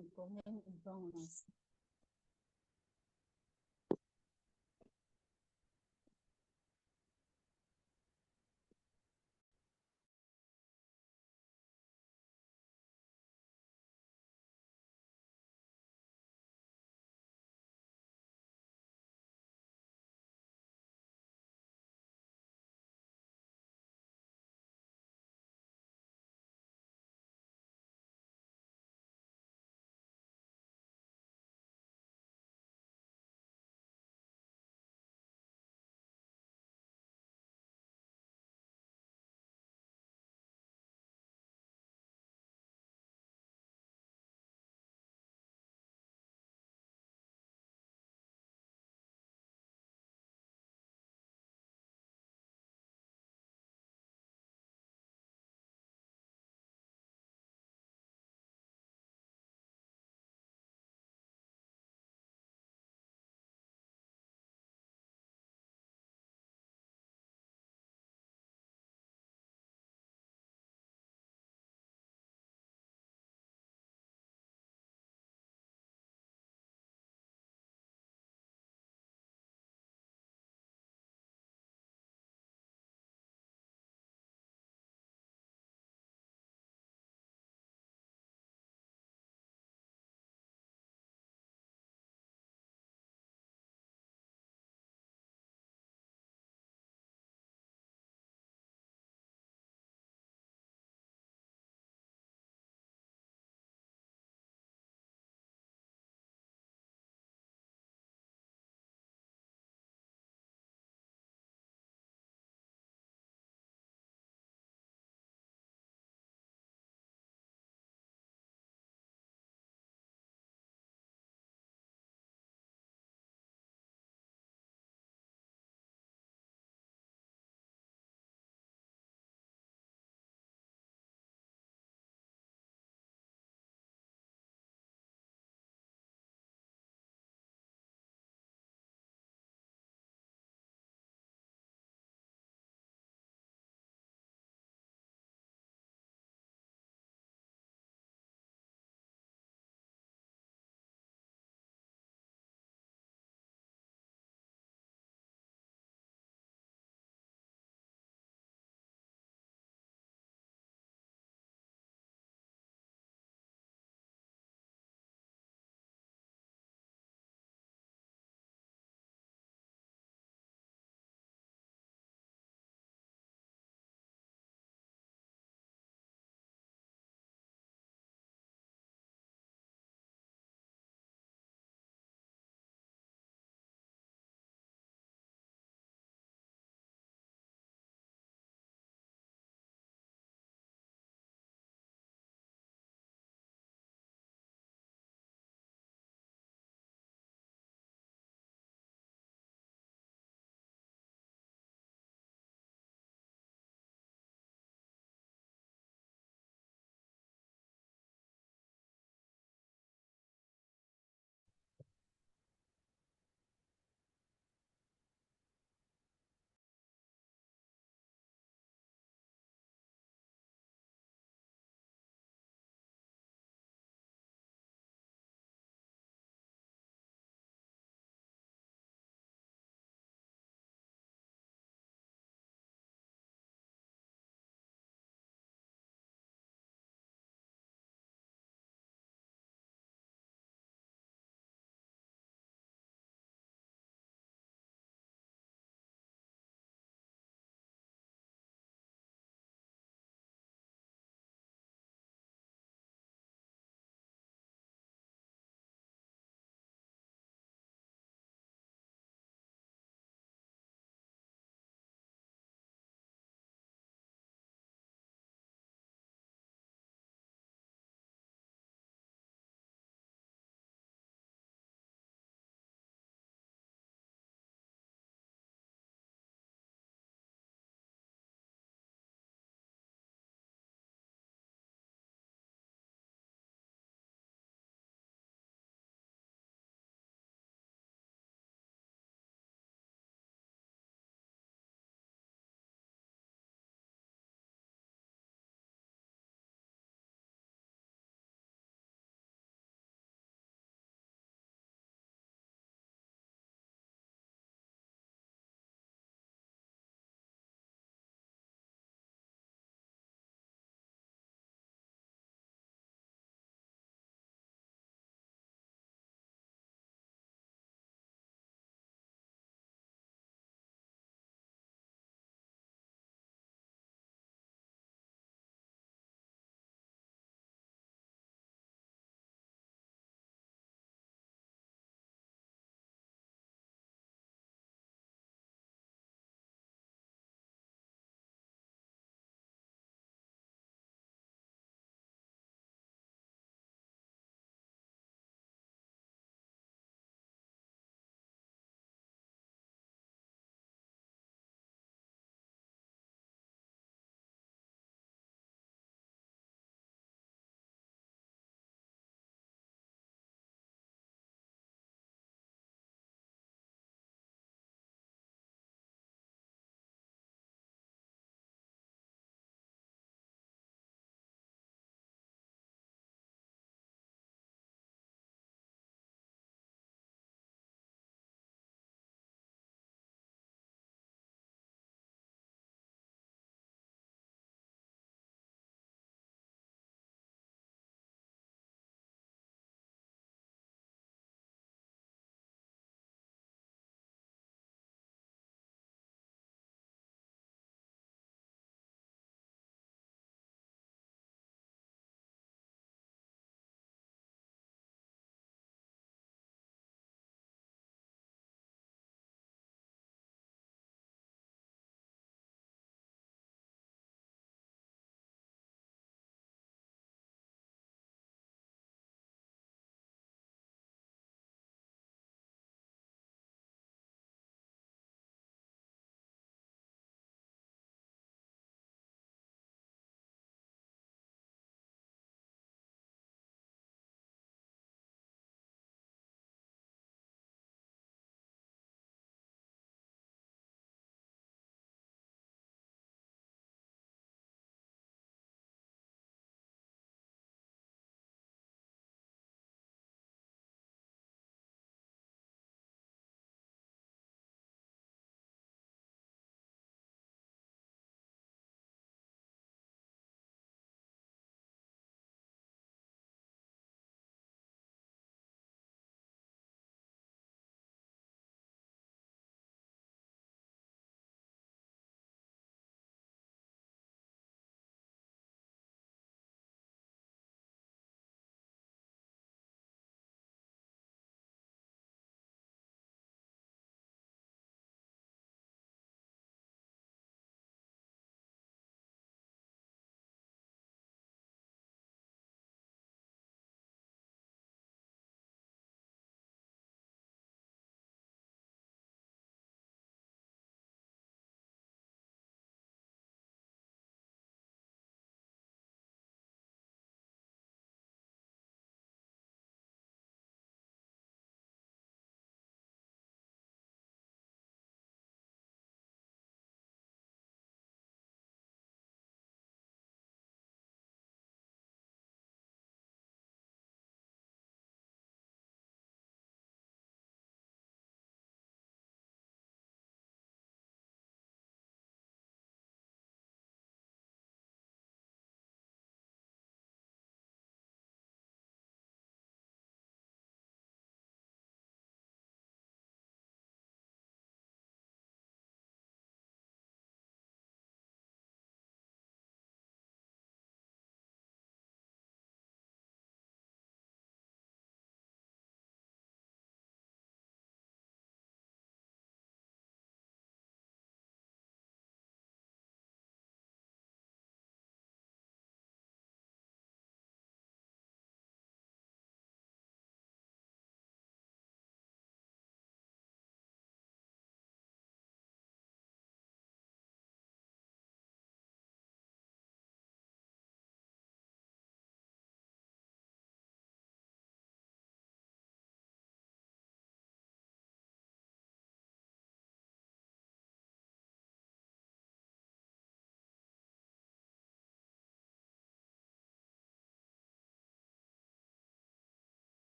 y ponen donuts.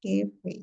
qué fue.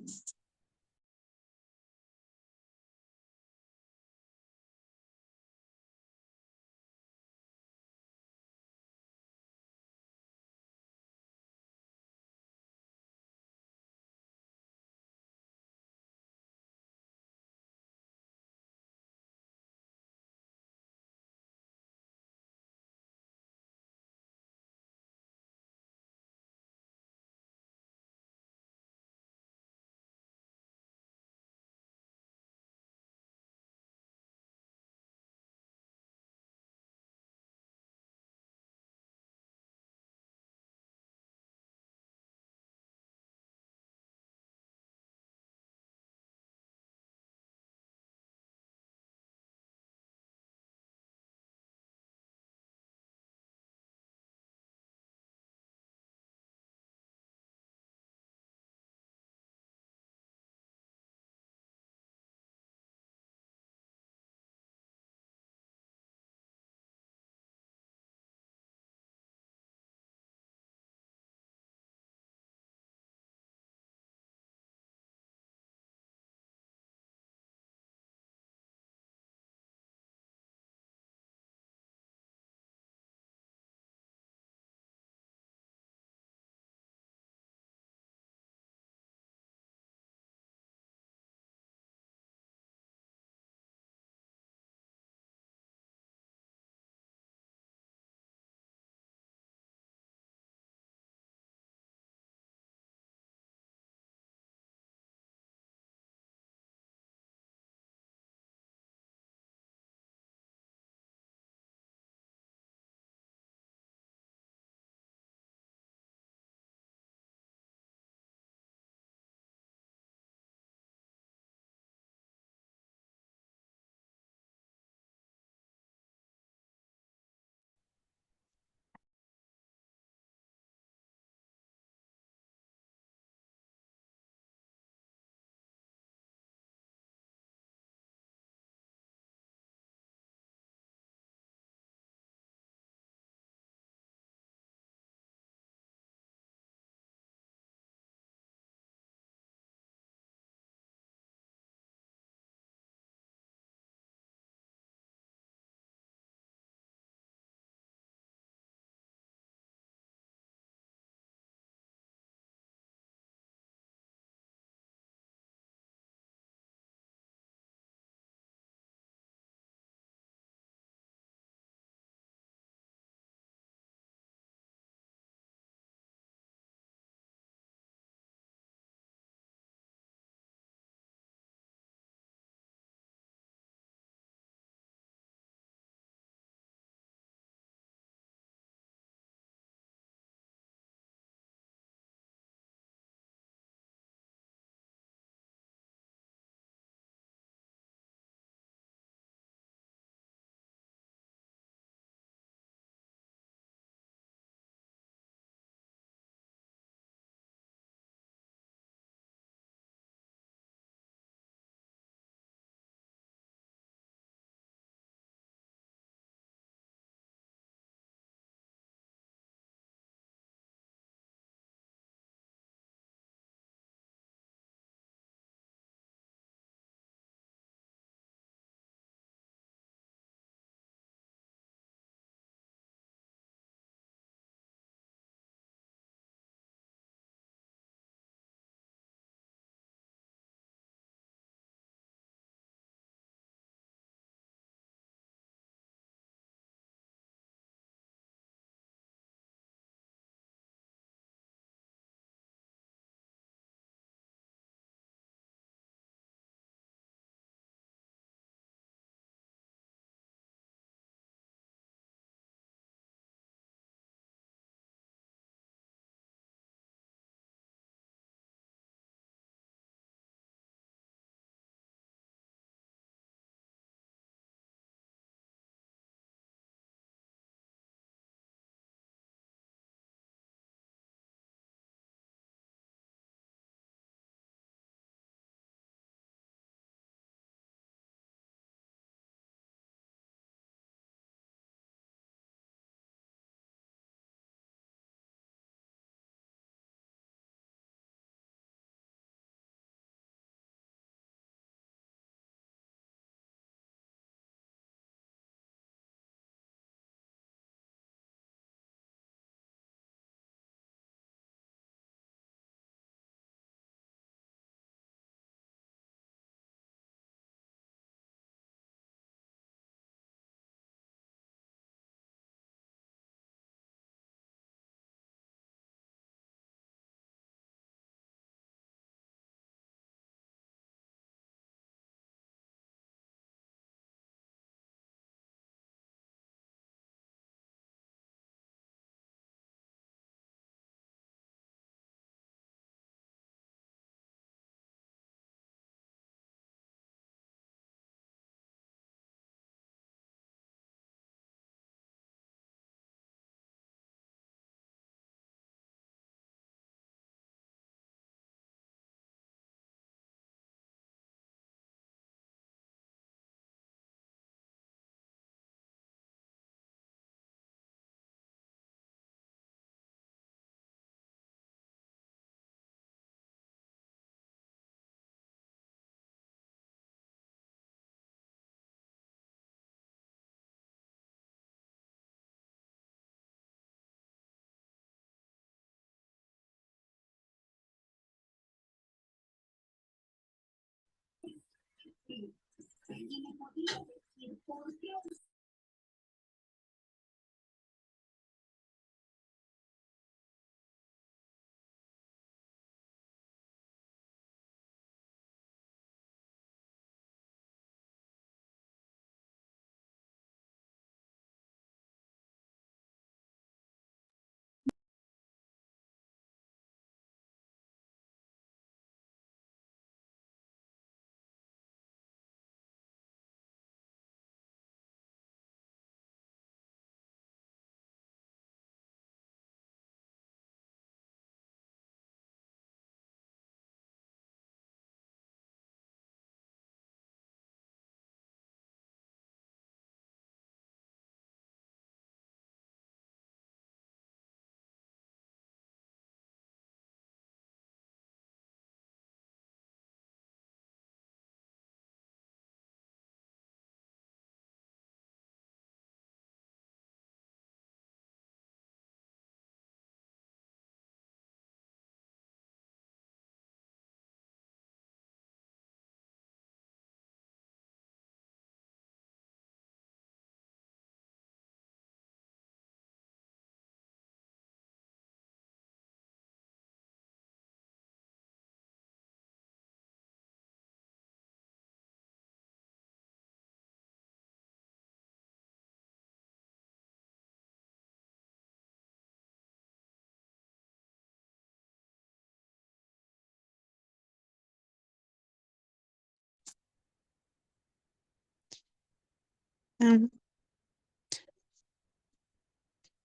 Mm,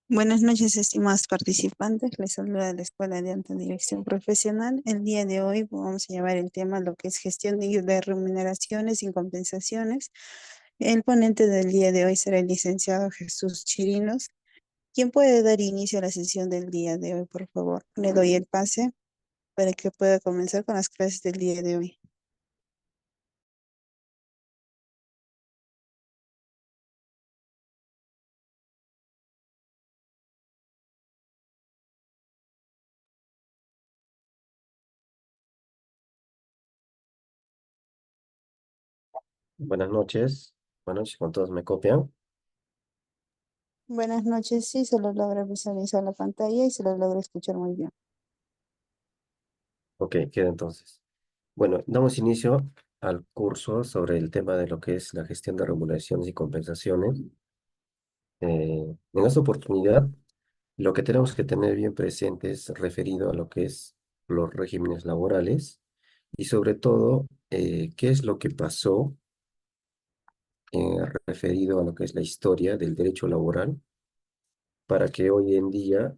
Buenas noches, estimados participantes. Les saluda de la Escuela de Alta Dirección Profesional. El día de hoy vamos a llevar el tema lo que es gestión de remuneraciones y compensaciones. El ponente del día de hoy será el licenciado Jesús Chirinos. ¿Quién puede dar inicio a la sesión del día de hoy, por favor? Le doy el pase para que pueda comenzar con las clases del día de hoy. Buenas noches. Buenas noches, con todos me copian. Buenas noches, sí, se lo logra visualizar la pantalla y se lo logra escuchar muy bien. Ok, queda entonces. Bueno, damos inicio al curso sobre el tema de lo que es la gestión de remuneraciones y compensaciones. En esta oportunidad, lo que tenemos que tener bien presente es referido a lo que es los regímenes laborales y sobre todo, qué es lo que pasó referido a lo que es la historia del derecho laboral para que hoy en día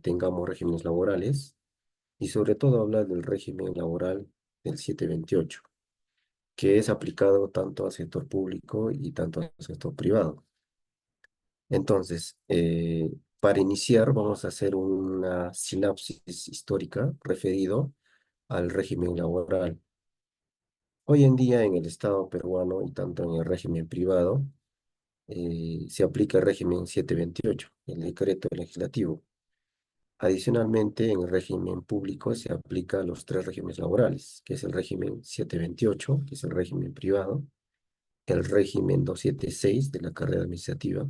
tengamos regímenes laborales y sobre todo habla del régimen laboral del 728, que es aplicado tanto al sector público y tanto al sector privado. Entonces, para iniciar, vamos a hacer una sinapsis histórica referido al régimen laboral. Hoy en día en el Estado peruano y tanto en el régimen privado, se aplica el régimen 728, el decreto legislativo. Adicionalmente, en el régimen público se aplica los tres regímenes laborales, que es el régimen 728, que es el régimen privado, el régimen 276 de la carrera administrativa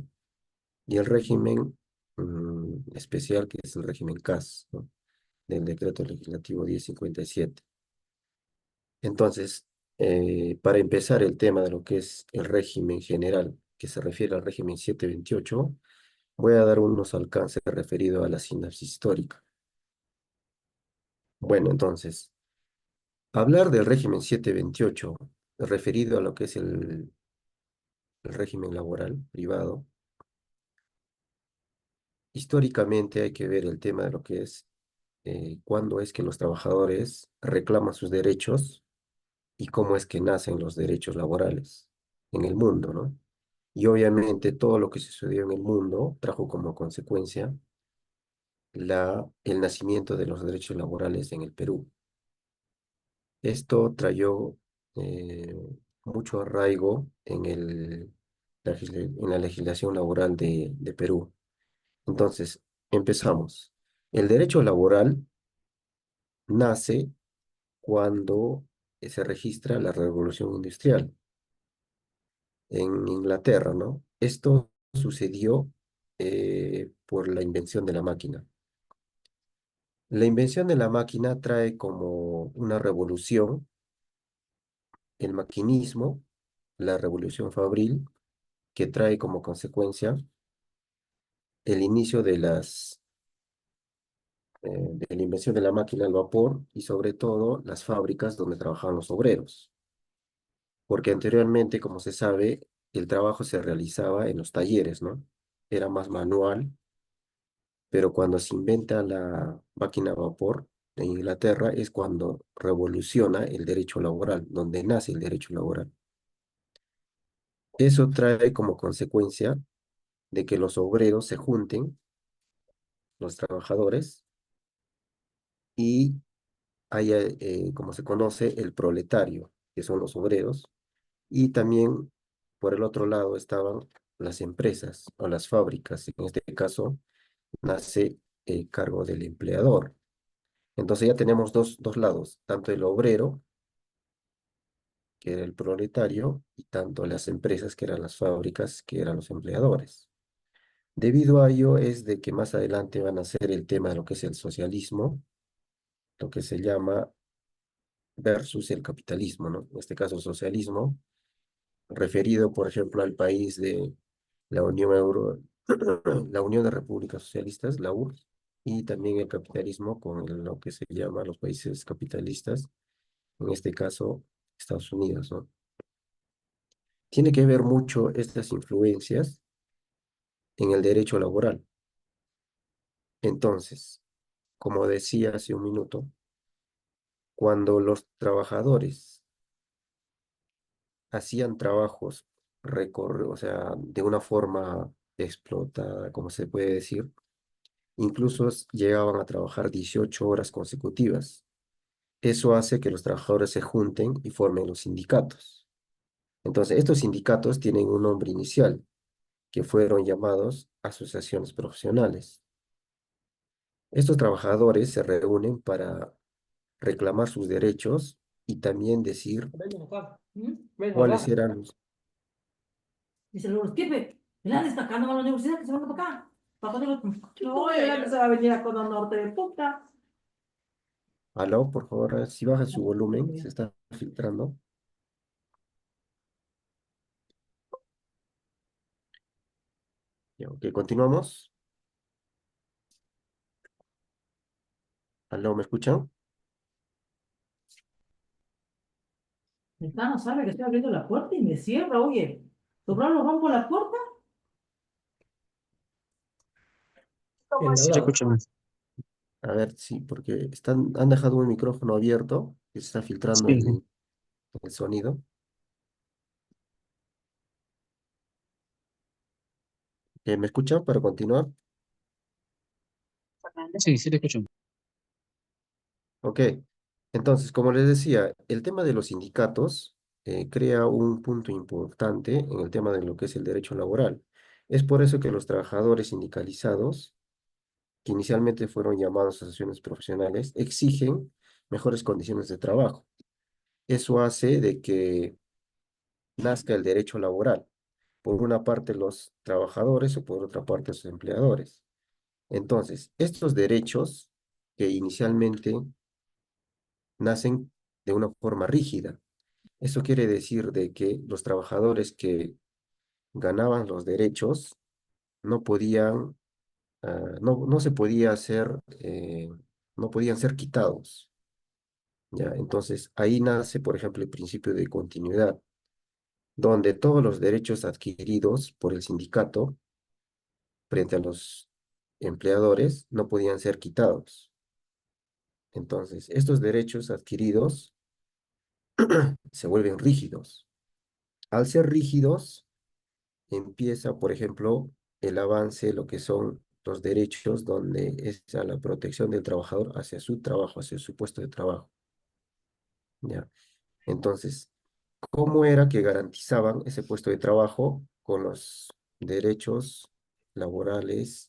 y el régimen especial, que es el régimen CAS, ¿no? Del decreto legislativo 1057. Entonces, para empezar el tema de lo que es el régimen general, que se refiere al régimen 728, voy a dar unos alcances referidos a la sinapsis histórica. Bueno, entonces, hablar del régimen 728 referido a lo que es el régimen laboral privado, históricamente hay que ver el tema de lo que es cuándo es que los trabajadores reclaman sus derechos y cómo es que nacen los derechos laborales en el mundo, ¿no? Y obviamente todo lo que sucedió en el mundo trajo como consecuencia el nacimiento de los derechos laborales en el Perú. Esto trayó eh, mucho arraigo en en la legislación laboral de Perú. Entonces, empezamos. El derecho laboral nace cuando se registra la revolución industrial. en Inglaterra, ¿no? Esto sucedió por la invención de la máquina. La invención de la máquina trae como una revolución el maquinismo, la revolución fabril, que trae como consecuencia el inicio de la invención de la máquina al vapor y sobre todo las fábricas donde trabajaban los obreros. Porque anteriormente, como se sabe, el trabajo se realizaba en los talleres, ¿no? Era más manual, pero cuando se inventa la máquina a vapor en Inglaterra es cuando revoluciona el derecho laboral, donde nace el derecho laboral. Eso trae como consecuencia de que los obreros se junten, los trabajadores, y haya, como se conoce, el proletario, que son los obreros, y también por el otro lado estaban las empresas o las fábricas. En este caso nace el cargo del empleador. Entonces ya tenemos dos lados, tanto el obrero, que era el proletario, y tanto las empresas, que eran las fábricas, que eran los empleadores. Debido a ello es de que más adelante van a ser el tema de lo que es el socialismo, lo que se llama versus el capitalismo, ¿no? En este caso, socialismo, referido, por ejemplo, al país de la Unión la Unión de Repúblicas Socialistas, la URSS, y también el capitalismo con lo que se llama los países capitalistas, en este caso, Estados Unidos, ¿no? Tiene que ver mucho estas influencias en el derecho laboral. Entonces, como decía hace un minuto, cuando los trabajadores hacían trabajos o sea, de una forma explotada, como se puede decir, incluso llegaban a trabajar 18 horas consecutivas. Eso hace que los trabajadores se junten y formen los sindicatos. Entonces, estos sindicatos tienen un nombre inicial, que fueron llamados asociaciones profesionales. Estos trabajadores se reúnen para reclamar sus derechos y también decir Venga acá. Venga cuáles acá. eran los... Dice luego, Tipe, el Andes está acá, no va a la universidad, que se venga para acá. Para poder... No, el Andes se va a venir a Cono Norte de puta. Aló, por favor, si baja su volumen, se está filtrando. Ya, ok, continuamos. Aló, ¿me escuchan? No sabe que estoy abriendo la puerta y me cierra, oye. ¿Sobrado rompo la puerta? Sí, te escucho más. A ver, sí, porque han dejado un micrófono abierto y se está filtrando Sí, sí. el sonido. ¿Me escuchan para continuar? Sí, sí te escucho. Ok, entonces, como les decía, el tema de los sindicatos crea un punto importante en el tema de lo que es el derecho laboral. Es por eso que los trabajadores sindicalizados, que inicialmente fueron llamados asociaciones profesionales, exigen mejores condiciones de trabajo. Eso hace de que nazca el derecho laboral. Por una parte los trabajadores o por otra parte los empleadores. Entonces, estos derechos que inicialmente nacen de una forma rígida. Eso quiere decir de que los trabajadores que ganaban los derechos no podían, no se podía hacer, no podían ser quitados. ¿Ya? Entonces, ahí nace, por ejemplo, el principio de continuidad, donde todos los derechos adquiridos por el sindicato frente a los empleadores no podían ser quitados. Entonces, estos derechos adquiridos se vuelven rígidos. Al ser rígidos, empieza, por ejemplo, el avance, lo que son los derechos, donde es a la protección del trabajador hacia su trabajo, hacia su puesto de trabajo. ¿Ya? Entonces, ¿cómo era que garantizaban ese puesto de trabajo con los derechos laborales,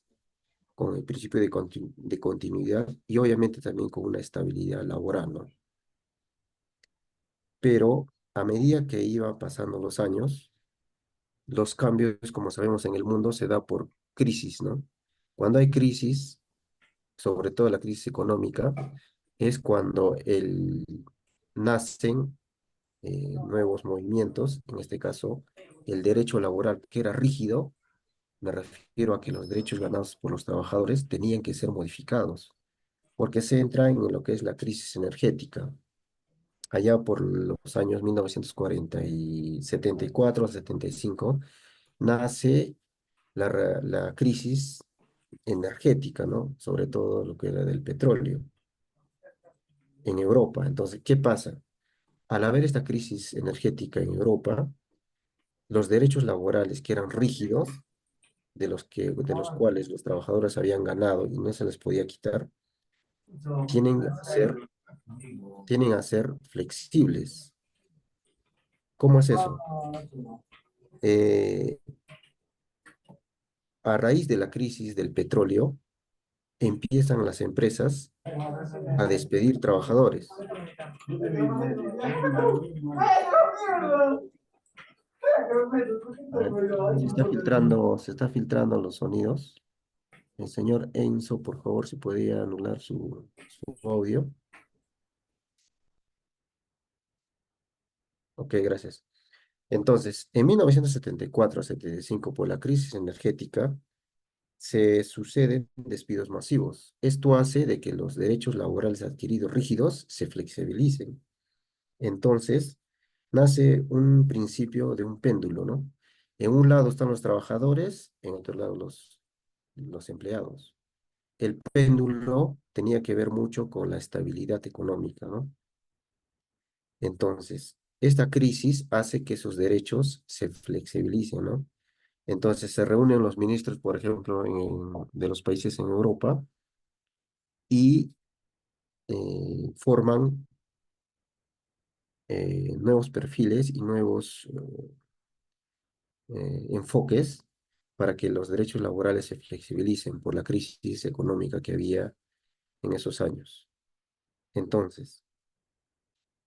con el principio de continuidad y obviamente también con una estabilidad laboral, ¿no? Pero a medida que iban pasando los años, los cambios, como sabemos, en el mundo se da por crisis, ¿no? Cuando hay crisis, sobre todo la crisis económica, es cuando nacen nuevos movimientos, en este caso, el derecho laboral, que era rígido, me refiero a que los derechos ganados por los trabajadores tenían que ser modificados, porque se entra en lo que es la crisis energética. Allá por los años 1940 y 74, 75, nace la crisis energética, ¿no? Sobre todo lo que era del petróleo en Europa. Entonces, ¿qué pasa? Al haber esta crisis energética en Europa, los derechos laborales que eran rígidos, de los cuales los trabajadores habían ganado y no se les podía quitar, tienen a ser, tienen a ser flexibles. ¿Cómo es eso? Eh, a raíz de la crisis del petróleo, empiezan las empresas a despedir trabajadores. A ver, se está filtrando los sonidos. El señor Enzo, por favor, si podía anular su audio. Ok, gracias. Entonces, en 1974-75, por la crisis energética, se suceden despidos masivos. Esto hace de que los derechos laborales adquiridos rígidos se flexibilicen. Entonces, nace un principio de un péndulo, ¿no? En un lado están los trabajadores, en otro lado los empleados. El péndulo tenía que ver mucho con la estabilidad económica, ¿no? Entonces, esta crisis hace que esos derechos se flexibilicen, ¿no? Entonces, se reúnen los ministros, por ejemplo, de los países en Europa y forman nuevos perfiles y nuevos enfoques para que los derechos laborales se flexibilicen por la crisis económica que había en esos años. Entonces,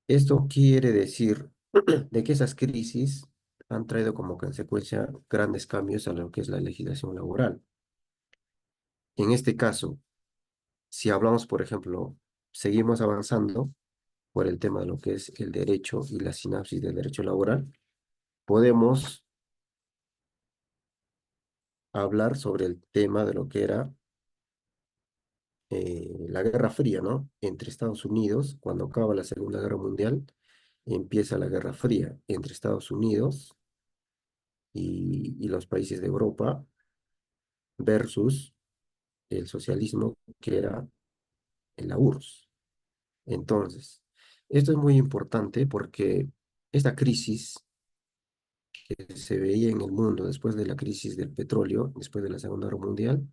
esto quiere decir de que esas crisis han traído como consecuencia grandes cambios a lo que es la legislación laboral. En este caso, si hablamos, por ejemplo, seguimos avanzando por el tema de lo que es el derecho y la sinapsis del derecho laboral, podemos hablar sobre el tema de lo que era la Guerra Fría, ¿no? Entre Estados Unidos, cuando acaba la Segunda Guerra Mundial, empieza la Guerra Fría entre Estados Unidos y los países de Europa versus el socialismo que era la URSS. Entonces, esto es muy importante porque esta crisis que se veía en el mundo después de la crisis del petróleo, después de la Segunda Guerra Mundial,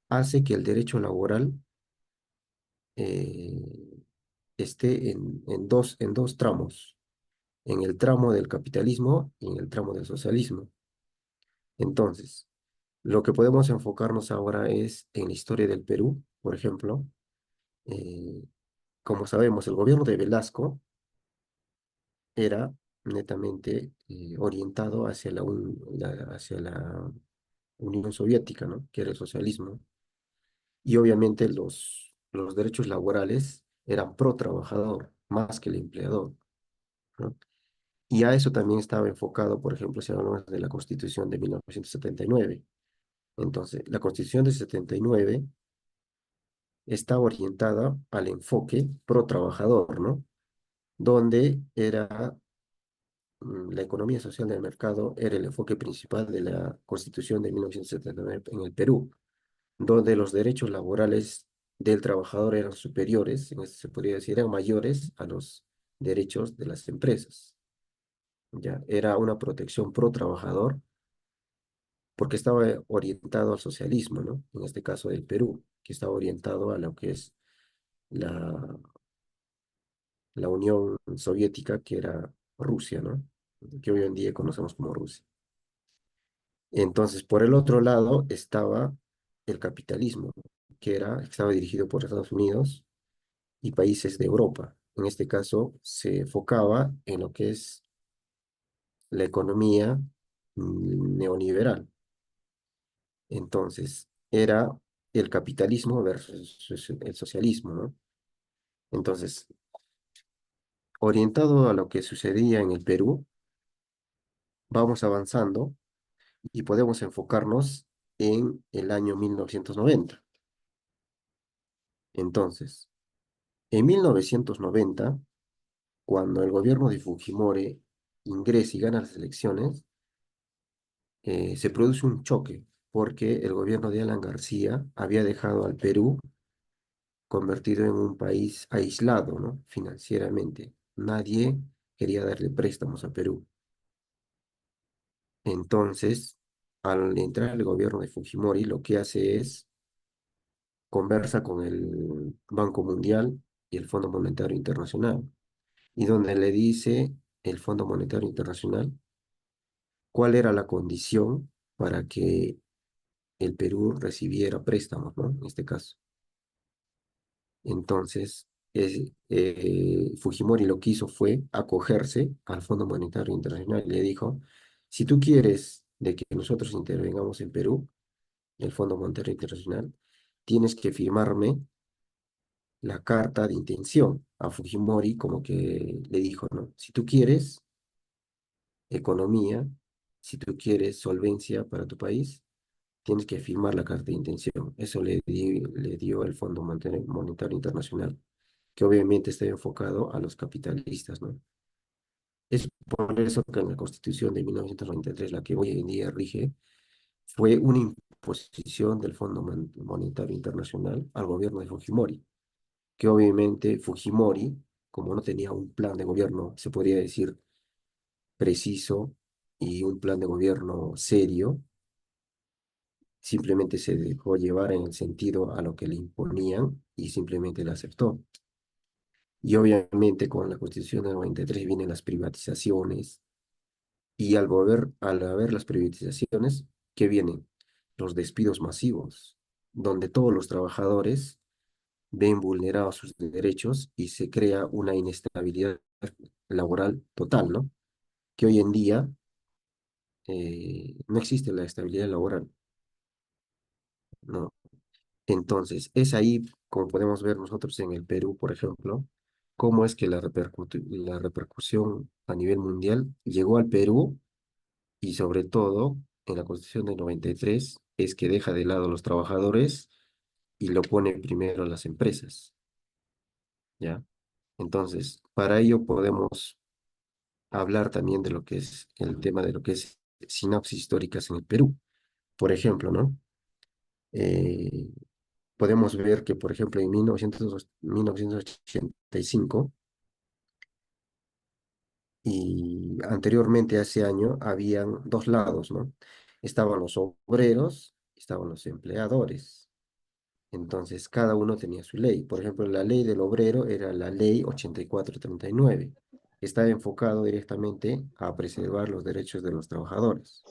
hace que el derecho laboral eh, esté en dos tramos, en el tramo del capitalismo y en el tramo del socialismo. Entonces, lo que podemos enfocarnos ahora es en la historia del Perú, por ejemplo. Eh, como sabemos, el gobierno de Velasco era netamente orientado hacia la Unión Soviética, ¿no? Que era el socialismo. Y obviamente los derechos laborales eran pro trabajador, más que el empleador, ¿no? Y a eso también estaba enfocado, por ejemplo, si hablamos de la Constitución de 1979. Entonces, la Constitución de 79 está orientada al enfoque pro trabajador, ¿no? Donde era la economía social del mercado era el enfoque principal de la Constitución de 1979 en el Perú, donde los derechos laborales del trabajador eran superiores, en este se podría decir, eran mayores a los derechos de las empresas. Ya, era una protección pro trabajador porque estaba orientado al socialismo, ¿no? En este caso del Perú, que estaba orientado a lo que es la, la Unión Soviética, que era Rusia, ¿no? Que hoy en día conocemos como Rusia. Entonces, por el otro lado estaba el capitalismo, estaba dirigido por Estados Unidos y países de Europa. En este caso, se enfocaba en lo que es la economía neoliberal. Entonces, era el capitalismo versus el socialismo, ¿no? Entonces, orientado a lo que sucedía en el Perú, vamos avanzando y podemos enfocarnos en el año 1990. Entonces, en 1990, cuando el gobierno de Fujimori ingresa y gana las elecciones, se produce un choque, porque el gobierno de Alan García había dejado al Perú convertido en un país aislado, ¿no? Financieramente. Nadie quería darle préstamos a Perú. Entonces, al entrar el gobierno de Fujimori, lo que hace es conversa con el Banco Mundial y el Fondo Monetario Internacional, y donde le dice el Fondo Monetario Internacional cuál era la condición para que el Perú recibiera préstamos, ¿no? En este caso. Entonces, Fujimori lo que hizo fue acogerse al Fondo Monetario Internacional y le dijo, si tú quieres de que nosotros intervengamos en Perú, el Fondo Monetario Internacional, tienes que firmarme la carta de intención a Fujimori, como que le dijo, ¿no? Si tú quieres economía, si tú quieres solvencia para tu país, tienes que firmar la carta de intención. Eso le dio el Fondo Monetario Internacional, que obviamente está enfocado a los capitalistas, ¿no? Es por eso que en la Constitución de 1993, la que hoy en día rige, fue una imposición del Fondo Monetario Internacional al gobierno de Fujimori, que obviamente Fujimori, como no tenía un plan de gobierno, se podría decir, preciso y un plan de gobierno serio, simplemente se dejó llevar en el sentido a lo que le imponían y simplemente le aceptó. Y obviamente con la Constitución del 93 vienen las privatizaciones y al haber las privatizaciones, ¿qué vienen? Los despidos masivos, donde todos los trabajadores ven vulnerados sus derechos y se crea una inestabilidad laboral total, ¿no? Que hoy en día no existe la estabilidad laboral, ¿no? Entonces, es ahí, como podemos ver nosotros en el Perú, por ejemplo, cómo es que la repercusión a nivel mundial llegó al Perú y sobre todo en la Constitución del 93 es que deja de lado a los trabajadores y lo pone primero a las empresas, ¿ya? Entonces, para ello podemos hablar también de lo que es el tema de lo que es sinapsis históricas en el Perú. Por ejemplo, ¿no? Eh, podemos ver que, por ejemplo, en 1985 y anteriormente a ese año habían dos lados, ¿no? Estaban los obreros, estaban los empleadores. Entonces, cada uno tenía su ley. Por ejemplo, la ley del obrero era la ley 8439. Estaba enfocado directamente a preservar los derechos de los trabajadores.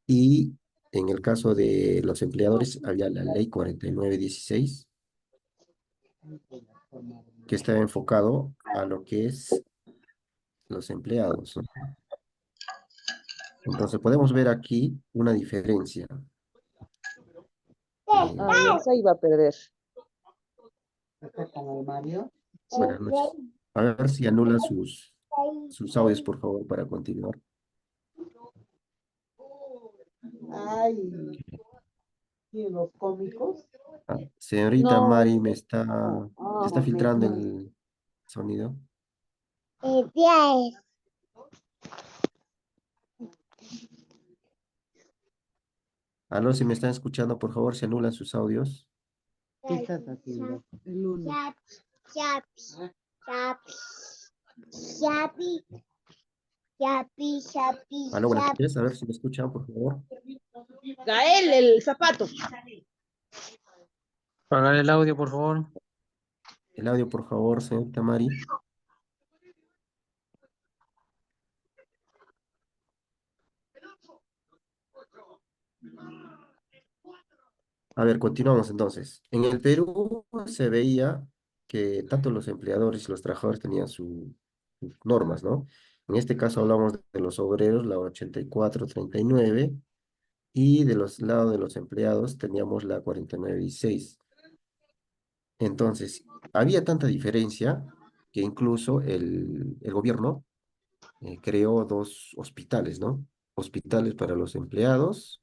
Y en el caso de los empleadores, había la ley 4916, que estaba enfocado a lo que es los empleados, ¿no? Entonces, podemos ver aquí una diferencia. Esa iba a perder. Buenas noches. A ver si anulan sus audios, por favor, para continuar. Ay, ¿y los cómicos? Señorita No, Mari, se está me filtrando tienes. el sonido. Tía, Aló, si me están escuchando, por favor, se anulan sus audios. ¿Qué estás haciendo? El lunes. chapi, chapi, chapi, chapi, Aló, buenas chapi. noches, a ver si me escuchan, por favor. Gael, el zapato. Apagar el audio, por favor. El audio, por favor, señorita Mari. A ver, continuamos entonces. En el Perú se veía que tanto los empleadores y los trabajadores tenían sus normas, ¿no? En este caso hablamos de los obreros, la 8439, y de los lados de los empleados teníamos la 4916. Entonces, había tanta diferencia que incluso el gobierno creó dos hospitales, ¿no? Hospitales para los empleados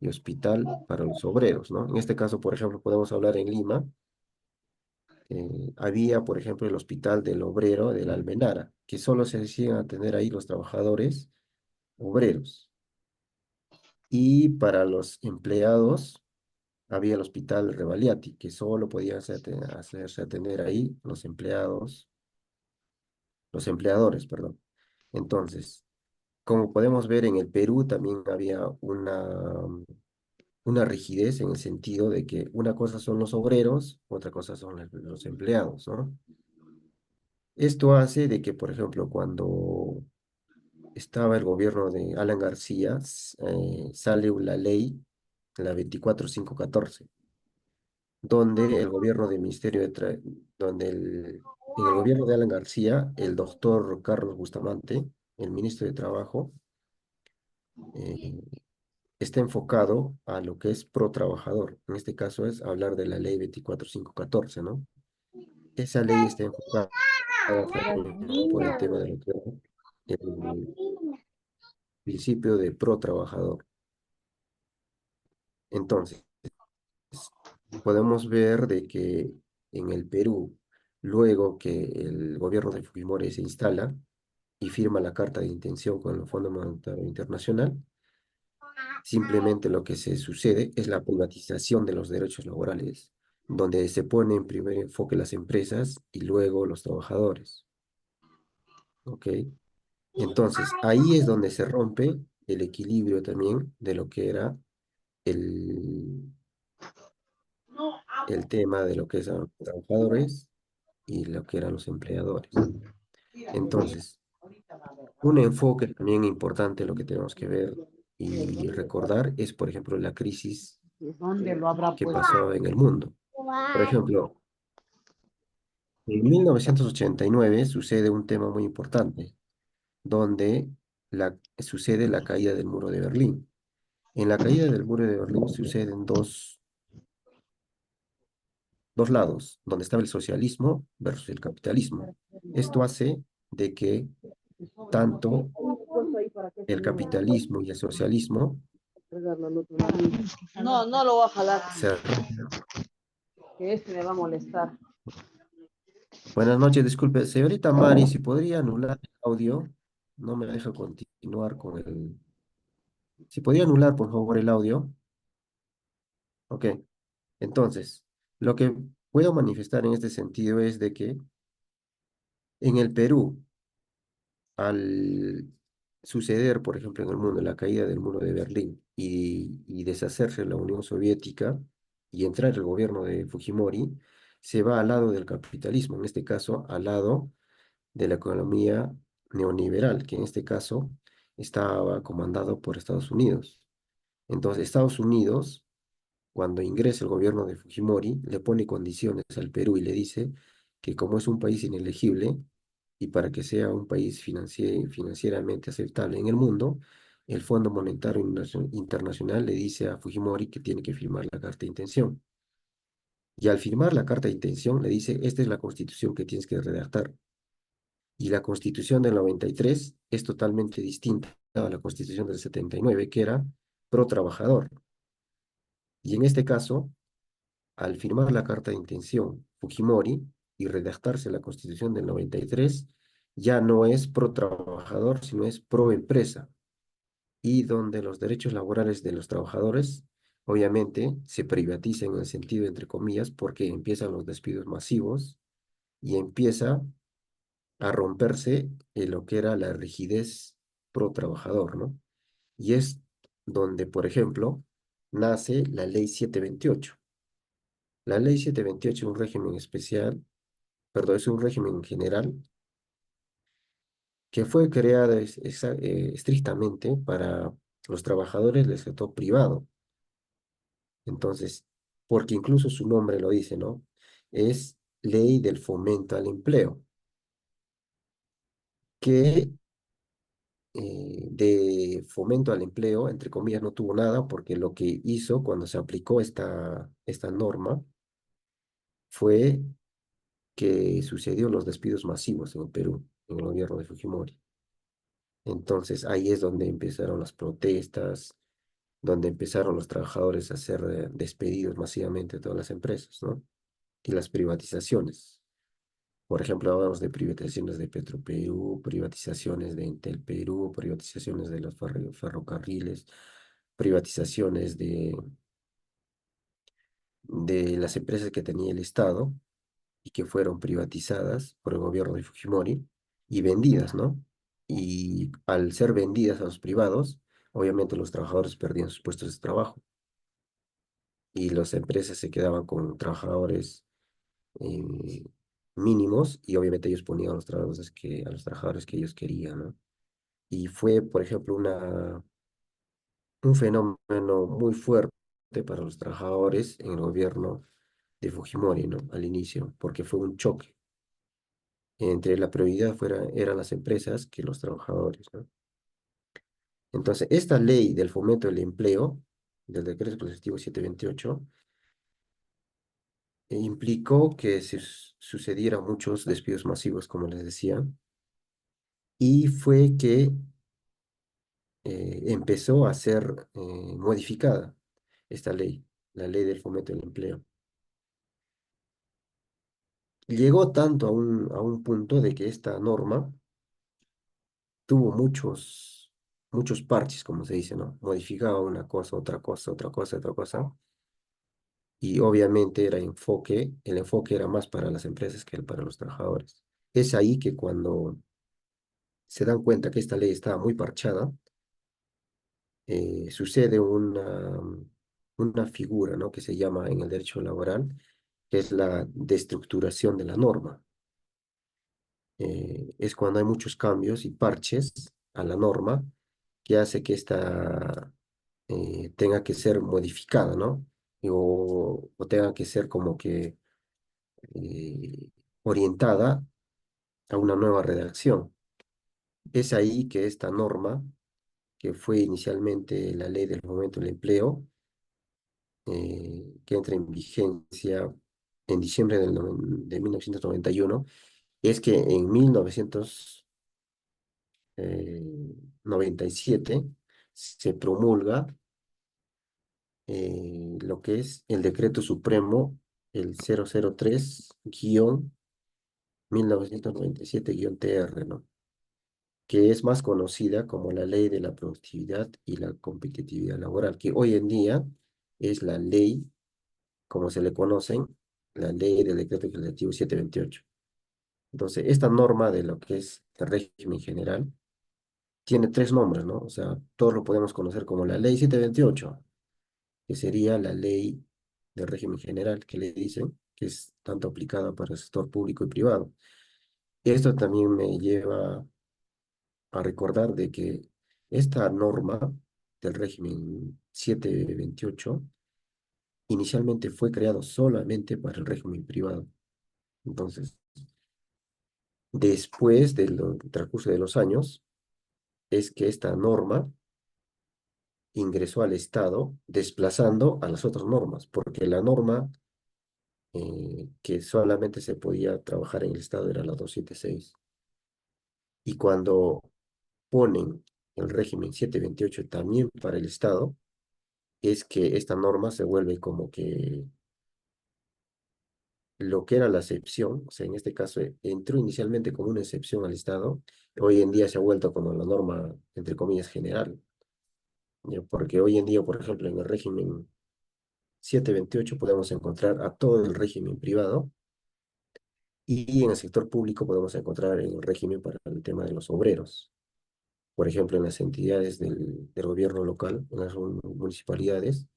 y hospital para los obreros, ¿no? En este caso, por ejemplo, podemos hablar en Lima, había, por ejemplo, el hospital del obrero de la Almenara, que solo se hacían atender ahí los trabajadores obreros. Y para los empleados había el hospital Revaliati, que solo podían hacerse atender ahí los empleadores, perdón. Entonces, como podemos ver en el Perú también había una rigidez en el sentido de que una cosa son los obreros, otra cosa son los empleados, ¿no? Esto hace de que, por ejemplo, cuando estaba el gobierno de Alan García, sale la ley, la 24514, donde el gobierno del Ministerio en el gobierno de Alan García, el doctor Carlos Bustamante, el ministro de Trabajo, eh, está enfocado a lo que es pro trabajador. En este caso es hablar de la ley 24514, ¿no? Esa ley está enfocada por el tema de lo que es el principio de pro trabajador. Entonces, podemos ver de que en el Perú, luego que el gobierno de Fujimori se instala y firma la carta de intención con el Fondo Monetario Internacional, simplemente lo que se sucede es la privatización de los derechos laborales, donde se pone en primer enfoque las empresas y luego los trabajadores. ¿Ok? Entonces, ahí es donde se rompe el equilibrio también de lo que era el, el tema de lo que eran los trabajadores y lo que eran los empleadores. Entonces, un enfoque también importante, lo que tenemos que ver y recordar es, por ejemplo, la crisis ¿Dónde lo habrá que puesto? pasó en el mundo. Por ejemplo, en 1989 sucede un tema muy importante, donde sucede la caída del muro de Berlín. En la caída del muro de Berlín suceden dos lados, donde estaba el socialismo versus el capitalismo. Esto hace de que tanto el capitalismo y el socialismo No, no lo voy a jalar, se rompan. que este me va a molestar. Buenas noches, disculpe, señorita Mari, si podría anular el audio, no me deja continuar con el... Si podría anular, por favor, el audio. Ok, entonces, lo que puedo manifestar en este sentido es de que en el Perú, al suceder, por ejemplo, en el mundo, la caída del muro de Berlín y deshacerse la Unión Soviética y entrar el gobierno de Fujimori, se va al lado del capitalismo, en este caso, al lado de la economía neoliberal, que en este caso estaba comandado por Estados Unidos. Entonces, Estados Unidos, cuando ingresa el gobierno de Fujimori, le pone condiciones al Perú y le dice que como es un país inelegible y para que sea un país financieramente aceptable en el mundo, el Fondo Monetario Internacional le dice a Fujimori que tiene que firmar la carta de intención. Y al firmar la carta de intención le dice, esta es la constitución que tienes que redactar. Y la constitución del 93 es totalmente distinta a la constitución del 79, que era pro trabajador. Y en este caso, al firmar la carta de intención Fujimori y redactarse la constitución del 93, ya no es pro trabajador, sino es pro empresa. Y donde los derechos laborales de los trabajadores, obviamente, se privatizan en el sentido, entre comillas, porque empiezan los despidos masivos y empieza a romperse lo que era la rigidez pro trabajador, ¿no? Y es donde, por ejemplo, nace la ley 728. La ley 728 es un régimen especial, perdón, es un régimen general que fue creada estrictamente para los trabajadores del sector privado. Entonces, porque incluso su nombre lo dice, ¿no? Es ley del fomento al empleo, que de fomento al empleo, entre comillas, no tuvo nada, porque lo que hizo cuando se aplicó esta norma fue que sucedió los despidos masivos en el Perú, en el gobierno de Fujimori. Entonces ahí es donde empezaron las protestas, donde empezaron los trabajadores a ser despedidos masivamente de todas las empresas, ¿no? Y las privatizaciones. Por ejemplo, hablamos de privatizaciones de Petroperú, privatizaciones de Entel Perú, privatizaciones de los ferrocarriles, privatizaciones de las empresas que tenía el Estado y que fueron privatizadas por el gobierno de Fujimori y vendidas, ¿no? Y al ser vendidas a los privados, obviamente los trabajadores perdían sus puestos de trabajo y las empresas se quedaban con trabajadores eh, mínimos y obviamente ellos ponían a los trabajadores que ellos querían, ¿no? Y fue, por ejemplo, un fenómeno muy fuerte para los trabajadores en el gobierno de Fujimori, ¿no? Al inicio, porque fue un choque entre la prioridad eran las empresas que los trabajadores, ¿no? Entonces, esta ley del fomento del empleo, del decreto legislativo 728, implicó que se sucedieran muchos despidos masivos, como les decía, y fue que empezó a ser modificada esta ley, la ley del fomento del empleo. Llegó tanto a un punto de que esta norma tuvo muchos parches, como se dice, ¿no? Modificaba una cosa, otra cosa, otra cosa, otra cosa. Y obviamente el enfoque era más para las empresas que para los trabajadores. Es ahí que cuando se dan cuenta que esta ley estaba muy parchada, sucede una figura, ¿no? Que se llama en el derecho laboral, que es la destructuración de la norma. Es cuando hay muchos cambios y parches a la norma que hace que esta tenga que ser modificada, ¿no? O tenga que ser como que eh, orientada a una nueva redacción. Es ahí que esta norma, que fue inicialmente la ley del fomento del empleo, que entra en vigencia en diciembre de 1991, es que en 1997 se promulga lo que es el decreto supremo, el 003-1997-TR, ¿no? Que es más conocida como la ley de la productividad y la competitividad laboral, que hoy en día es la ley, como se le conocen, la ley del decreto legislativo 728. Entonces, esta norma de lo que es el régimen general tiene tres nombres, ¿no? O sea, todos lo podemos conocer como la ley 728, que sería la ley del régimen general, que le dicen, que es tanto aplicada para el sector público y privado. Esto también me lleva a recordar de que esta norma del régimen 728 inicialmente fue creado solamente para el régimen privado. Entonces, después del transcurso de los años, es que esta norma ingresó al Estado desplazando a las otras normas, porque la norma que solamente se podía trabajar en el Estado era la 276. Y cuando ponen el régimen 728 también para el Estado, es que esta norma se vuelve como que lo que era la excepción, o sea, en este caso entró inicialmente como una excepción al Estado, hoy en día se ha vuelto como la norma, entre comillas, general. ¿Ya? Porque hoy en día, por ejemplo, en el régimen 728 podemos encontrar a todo el régimen privado y en el sector público podemos encontrar el régimen para el tema de los obreros. Por ejemplo, en las entidades del gobierno local, en las municipalidades,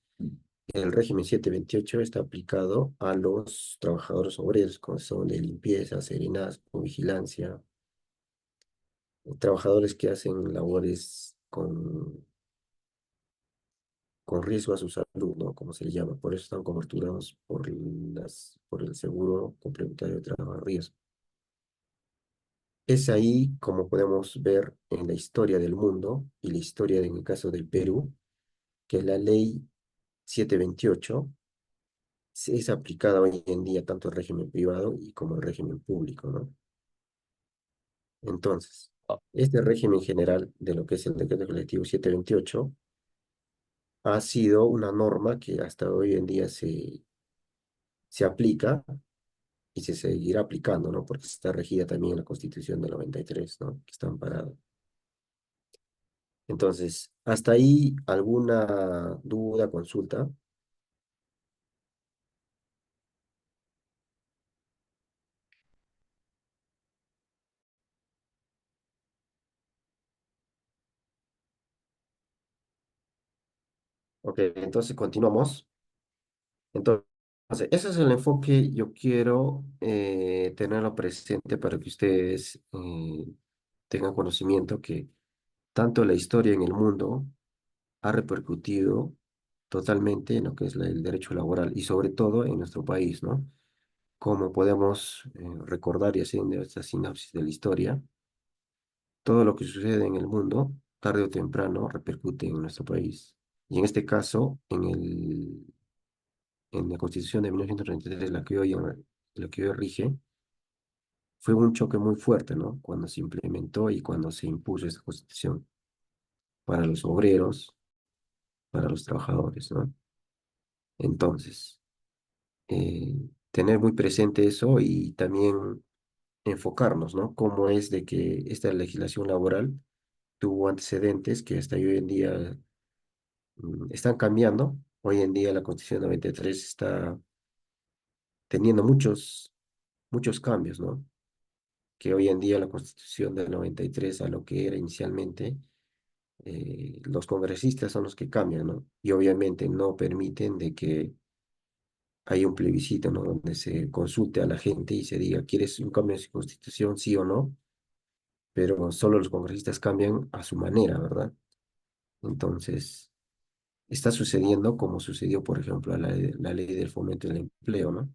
el régimen 728 está aplicado a los trabajadores obreros, como son de limpieza, serenazgo, vigilancia, trabajadores que hacen labores con riesgo a su salud, ¿no? Como se le llama. Por eso están coberturados por el seguro complementario de trabajo a riesgo. Es ahí como podemos ver en la historia del mundo y la historia en el caso del Perú, que la ley 728 es aplicada hoy en día tanto al régimen privado y como al régimen público, ¿no? Entonces, este régimen general de lo que es el decreto colectivo 728 ha sido una norma que hasta hoy en día se aplica y se seguirá aplicando, ¿no? Porque está regida también en la Constitución del 93, ¿no? Que está amparada. Entonces, hasta ahí, ¿alguna duda, consulta? Ok, entonces continuamos. Entonces, ese es el enfoque. Yo quiero tenerlo presente para que ustedes tengan conocimiento que tanto la historia en el mundo ha repercutido totalmente en lo que es el derecho laboral y sobre todo en nuestro país, ¿no? Como podemos recordar y haciendo esta sinapsis de la historia, todo lo que sucede en el mundo, tarde o temprano, repercute en nuestro país. Y en este caso, en la Constitución de 1933, la que hoy rige, fue un choque muy fuerte, ¿no? Cuando se implementó y cuando se impuso esta Constitución para los obreros, para los trabajadores, ¿no? Entonces, tener muy presente eso y también enfocarnos, ¿no? Cómo es de que esta legislación laboral tuvo antecedentes que hasta hoy en día están cambiando. Hoy en día la Constitución 93 está teniendo muchos cambios, ¿no? Que hoy en día la Constitución del 93 a lo que era inicialmente, los congresistas son los que cambian, ¿no? Y obviamente no permiten de que haya un plebiscito, ¿no? Donde se consulte a la gente y se diga, ¿quieres un cambio en su Constitución, sí o no? Pero solo los congresistas cambian a su manera, ¿verdad? Entonces, está sucediendo como sucedió, por ejemplo, la ley del fomento del empleo, ¿no?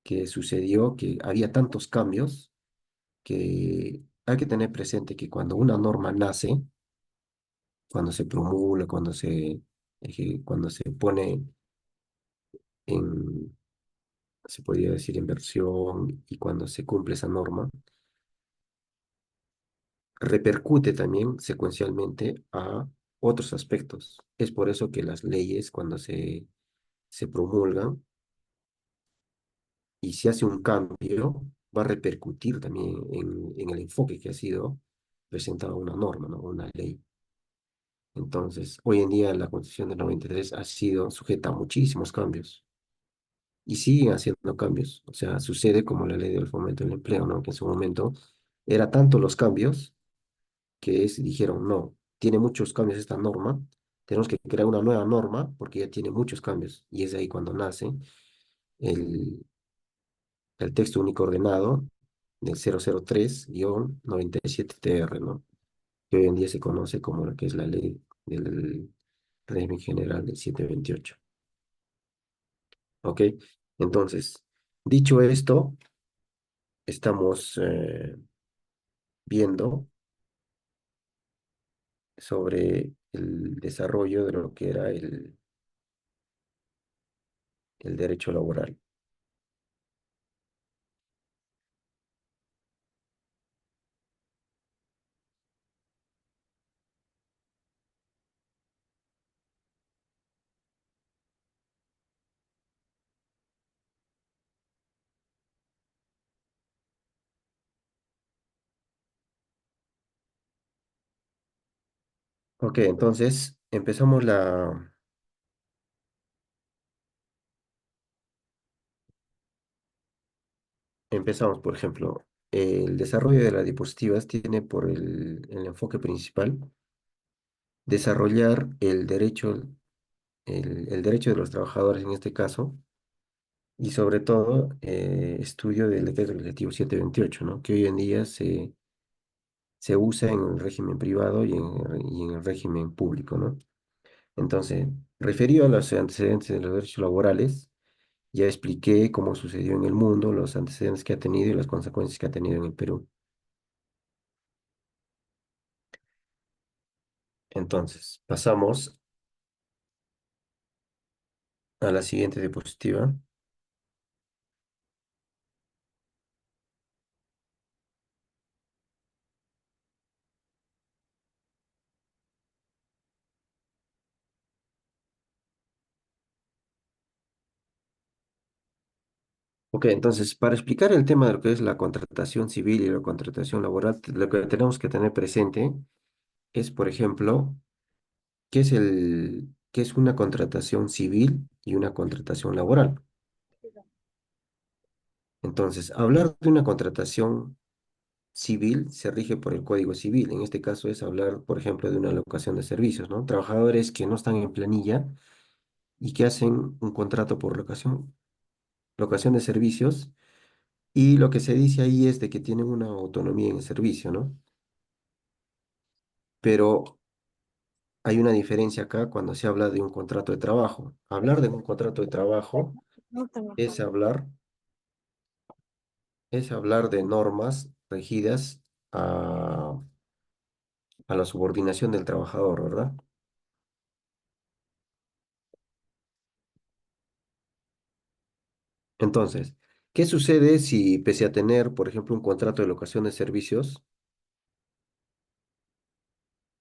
Que sucedió que había tantos cambios que hay que tener presente que cuando una norma nace, cuando se promulga, cuando se pone en, se podría decir, en versión y cuando se cumple esa norma, repercute también secuencialmente a otros aspectos. Es por eso que las leyes, cuando se promulgan y se hace un cambio, va a repercutir también en el enfoque que ha sido presentado una norma, ¿no? Una ley. Entonces, hoy en día la Constitución del 93 ha sido sujeta a muchísimos cambios y siguen haciendo cambios. O sea, sucede como la ley del fomento del empleo, ¿no? Que en su momento era tanto los cambios dijeron, no, tiene muchos cambios esta norma, tenemos que crear una nueva norma porque ya tiene muchos cambios. Y es ahí cuando nace el, el texto único ordenado del 003-97-TR, ¿no? Que hoy en día se conoce como lo que es la ley del régimen general del 728. ¿Ok? Entonces, dicho esto, estamos viendo sobre el desarrollo de lo que era el derecho laboral. Ok, entonces empezamos, por ejemplo, el desarrollo de las diapositivas tiene por el enfoque principal desarrollar el derecho de los trabajadores en este caso, y sobre todo estudio del decreto legislativo 728, ¿no? Que hoy en día se usa en el régimen privado y en el régimen público, ¿no? Entonces, referido a los antecedentes de los derechos laborales, ya expliqué cómo sucedió en el mundo, los antecedentes que ha tenido y las consecuencias que ha tenido en el Perú. Entonces, pasamos a la siguiente diapositiva. Ok, entonces, para explicar el tema de lo que es la contratación civil y la contratación laboral, lo que tenemos que tener presente es, por ejemplo, qué es una contratación civil y una contratación laboral. Entonces, hablar de una contratación civil se rige por el Código Civil. En este caso es hablar, por ejemplo, de una locación de servicios, ¿no? Trabajadores que no están en planilla y que hacen un contrato por locación de servicios, y lo que se dice ahí es de que tienen una autonomía en el servicio, ¿no? Pero hay una diferencia acá cuando se habla de un contrato de trabajo. Hablar de un contrato de trabajo es hablar de normas regidas a, a la subordinación del trabajador, ¿verdad? Entonces, ¿qué sucede si pese a tener, por ejemplo, un contrato de locación de servicios,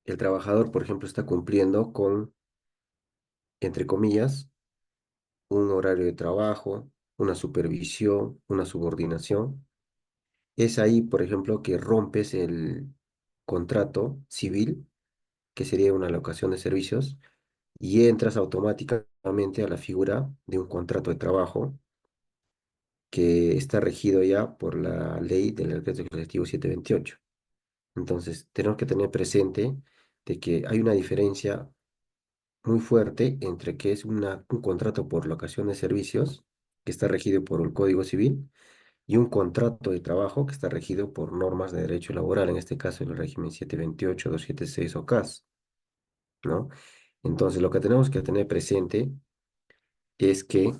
el trabajador, por ejemplo, está cumpliendo con, entre comillas, un horario de trabajo, una supervisión, una subordinación? Es ahí, por ejemplo, que rompes el contrato civil, que sería una locación de servicios, y entras automáticamente a la figura de un contrato de trabajo que está regido ya por la ley del decreto legislativo 728. Entonces, tenemos que tener presente de que hay una diferencia muy fuerte entre que es un contrato por locación de servicios, que está regido por el Código Civil, y un contrato de trabajo que está regido por normas de derecho laboral, en este caso el régimen 728, 276 o CAS, ¿no? Entonces, lo que tenemos que tener presente es que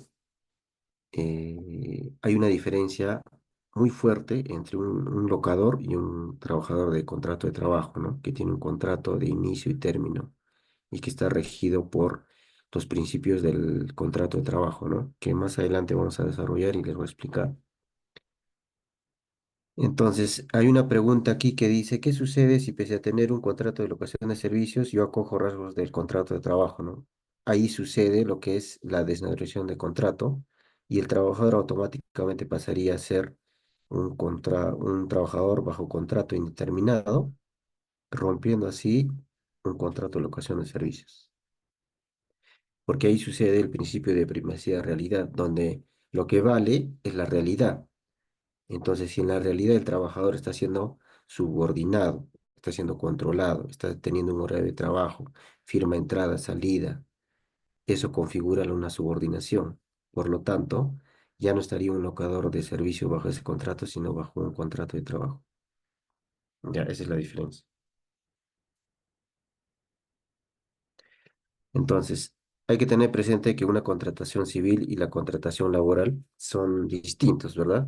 hay una diferencia muy fuerte entre un locador y un trabajador de contrato de trabajo, ¿no? Que tiene un contrato de inicio y término y que está regido por los principios del contrato de trabajo, ¿no? Que más adelante vamos a desarrollar y les voy a explicar. Entonces, hay una pregunta aquí que dice, ¿qué sucede si pese a tener un contrato de locación de servicios, yo acojo rasgos del contrato de trabajo, ¿no? Ahí sucede lo que es la desnaturalización de contrato y el trabajador automáticamente pasaría a ser un trabajador bajo contrato indeterminado, rompiendo así un contrato de locación de servicios. Porque ahí sucede el principio de primacía de realidad, donde lo que vale es la realidad. Entonces, si en la realidad el trabajador está siendo subordinado, está siendo controlado, está teniendo un horario de trabajo, firma entrada, salida, eso configura una subordinación. Por lo tanto, ya no estaría un locador de servicio bajo ese contrato, sino bajo un contrato de trabajo. Ya, esa es la diferencia. Entonces, hay que tener presente que una contratación civil y la contratación laboral son distintos, ¿verdad?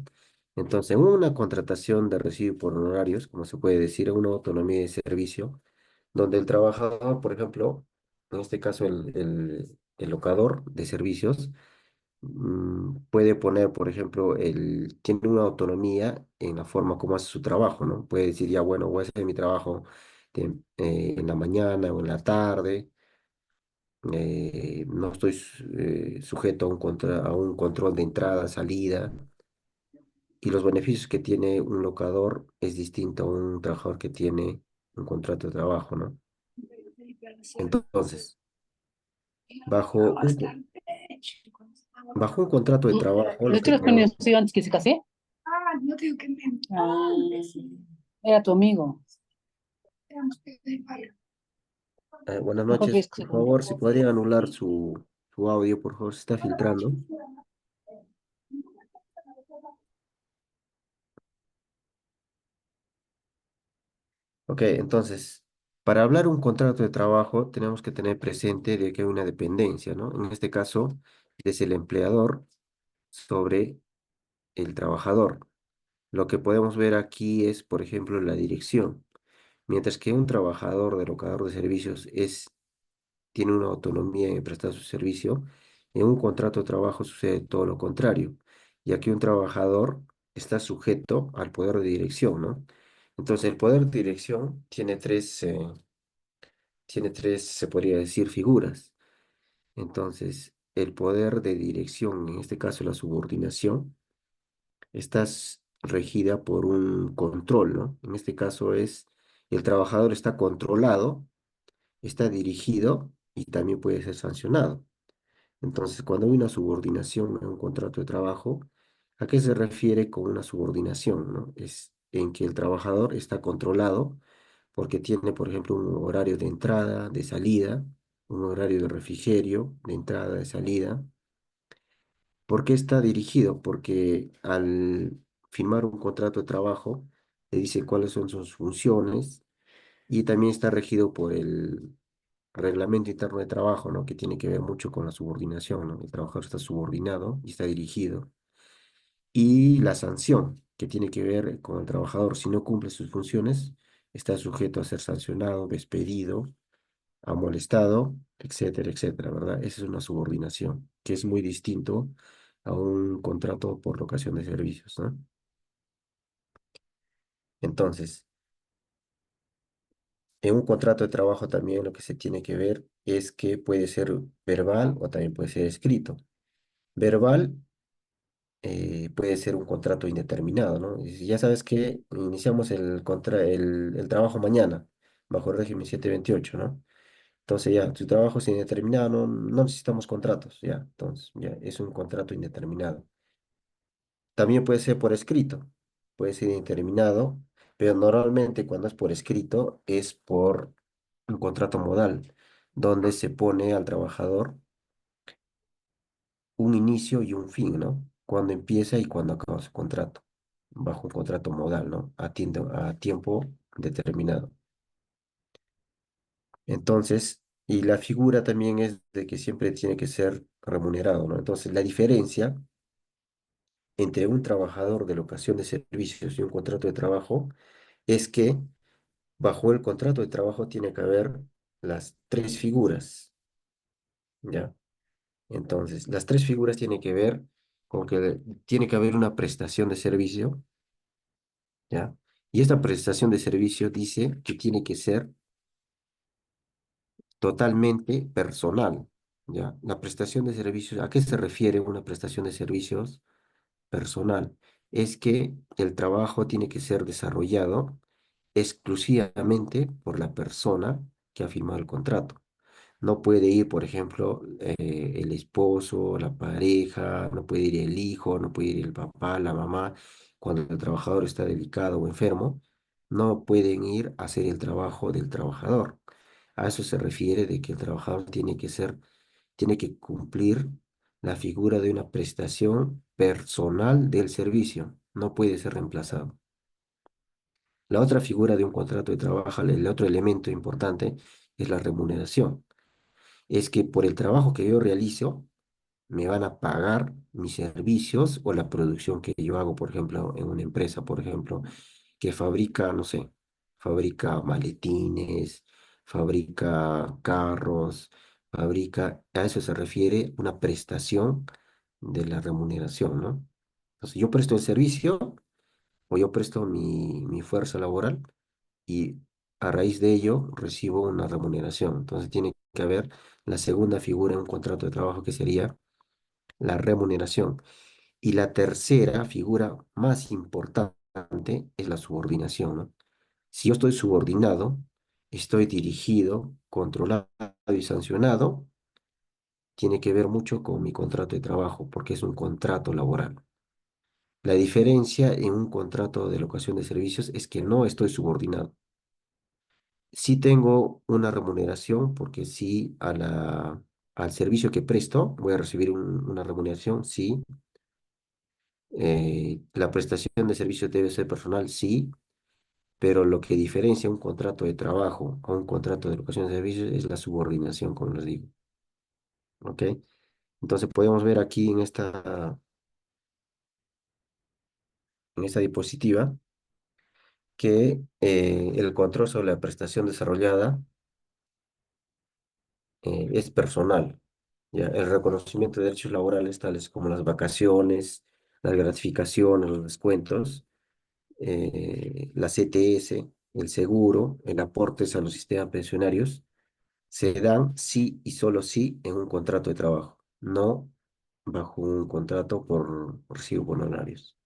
Entonces, una contratación de recibo por honorarios, como se puede decir, una autonomía de servicio, donde el trabajador, por ejemplo, en este caso el locador de servicios, puede poner, por ejemplo, tiene una autonomía en la forma como hace su trabajo, ¿no? Puede decir, ya, bueno, voy a hacer mi trabajo en la mañana o en la tarde, no estoy sujeto a a un control de entrada, salida, y los beneficios que tiene un locador es distinto a un trabajador que tiene un contrato de trabajo, ¿no? Entonces, bajo bajo un contrato de trabajo, lo ¿De que qué los tenemos, conocido antes que se case? Ah, era tu amigo. buenas Mejor noches, que se por favor, si podría anular su audio, por favor, se está filtrando. Ok, entonces, para hablar un contrato de trabajo, tenemos que tener presente de que hay una dependencia, ¿no? En este caso, es el empleador sobre el trabajador. Lo que podemos ver aquí es, por ejemplo, la dirección. Mientras que un trabajador de locador de servicios tiene una autonomía en prestar su servicio, en un contrato de trabajo sucede todo lo contrario, ya que un trabajador está sujeto al poder de dirección, ¿no? Entonces, el poder de dirección tiene tres, se podría decir, figuras. Entonces, el poder de dirección, en este caso la subordinación, está regida por un control, ¿no? En este caso el trabajador está controlado, está dirigido y también puede ser sancionado. Entonces, cuando hay una subordinación en un contrato de trabajo, ¿a qué se refiere con una subordinación, no? Es en que el trabajador está controlado porque tiene, por ejemplo, un horario de entrada, de salida, un horario de refrigerio, de entrada, de salida. ¿Por qué está dirigido? Porque al firmar un contrato de trabajo, le dice cuáles son sus funciones y también está regido por el reglamento interno de trabajo, ¿no? Que tiene que ver mucho con la subordinación, ¿no? El trabajador está subordinado y está dirigido. Y la sanción, que tiene que ver con el trabajador, si no cumple sus funciones, está sujeto a ser sancionado, despedido, amonestado, etcétera, etcétera, ¿verdad? Esa es una subordinación, que es muy distinto a un contrato por locación de servicios, ¿no? Entonces, en un contrato de trabajo también lo que se tiene que ver es que puede ser verbal o también puede ser escrito. Verbal puede ser un contrato indeterminado, ¿no? Y si ya sabes que iniciamos el trabajo mañana, bajo el régimen 728, ¿no? Entonces ya, tu trabajo es indeterminado, no necesitamos contratos, ya. Entonces, ya, es un contrato indeterminado. También puede ser por escrito, puede ser indeterminado, pero normalmente cuando es por escrito es por un contrato modal, donde se pone al trabajador un inicio y un fin, ¿no? Cuando empieza y cuando acaba su contrato, bajo un contrato modal, ¿no? A tiempo determinado. Entonces, y la figura también es de que siempre tiene que ser remunerado, ¿no? Entonces, la diferencia entre un trabajador de locación de servicios y un contrato de trabajo es que bajo el contrato de trabajo tiene que haber las tres figuras, ¿ya? Entonces, las tres figuras tienen que ver con que tiene que haber una prestación de servicio, ¿ya? Y esta prestación de servicio dice que tiene que ser totalmente personal, ¿ya? La prestación de servicios, ¿a qué se refiere una prestación de servicios personal? Es que el trabajo tiene que ser desarrollado exclusivamente por la persona que ha firmado el contrato. No puede ir, por ejemplo, el esposo, la pareja, no puede ir el hijo, no puede ir el papá, la mamá. Cuando el trabajador está delicado o enfermo, no pueden ir a hacer el trabajo del trabajador. A eso se refiere de que el trabajador tiene que cumplir la figura de una prestación personal del servicio. No puede ser reemplazado. La otra figura de un contrato de trabajo, el otro elemento importante es la remuneración. Es que por el trabajo que yo realizo, me van a pagar mis servicios o la producción que yo hago, por ejemplo, en una empresa, por ejemplo, que fabrica, no sé, fabrica maletines, fabrica carros, a eso se refiere una prestación de la remuneración, ¿no? Entonces, yo presto el servicio o yo presto mi fuerza laboral y a raíz de ello recibo una remuneración. Entonces, tiene que haber la segunda figura en un contrato de trabajo que sería la remuneración. Y la tercera figura más importante es la subordinación, ¿no? Si yo estoy subordinado, estoy dirigido, controlado y sancionado, tiene que ver mucho con mi contrato de trabajo, porque es un contrato laboral. La diferencia en un contrato de locación de servicios es que no estoy subordinado. Sí tengo una remuneración, porque sí al servicio que presto voy a recibir una remuneración, sí. La prestación de servicios debe ser personal, sí, pero lo que diferencia un contrato de trabajo a un contrato de locación de servicios es la subordinación, como les digo. ¿Ok? Entonces podemos ver aquí en esta diapositiva que el control sobre la prestación desarrollada es personal. ¿Ya? El reconocimiento de derechos laborales tales como las vacaciones, las gratificaciones, los descuentos, la CTS, el seguro, el aportes a los sistemas pensionarios, se dan sí y solo sí en un contrato de trabajo, no bajo un contrato por recibo de honorarios.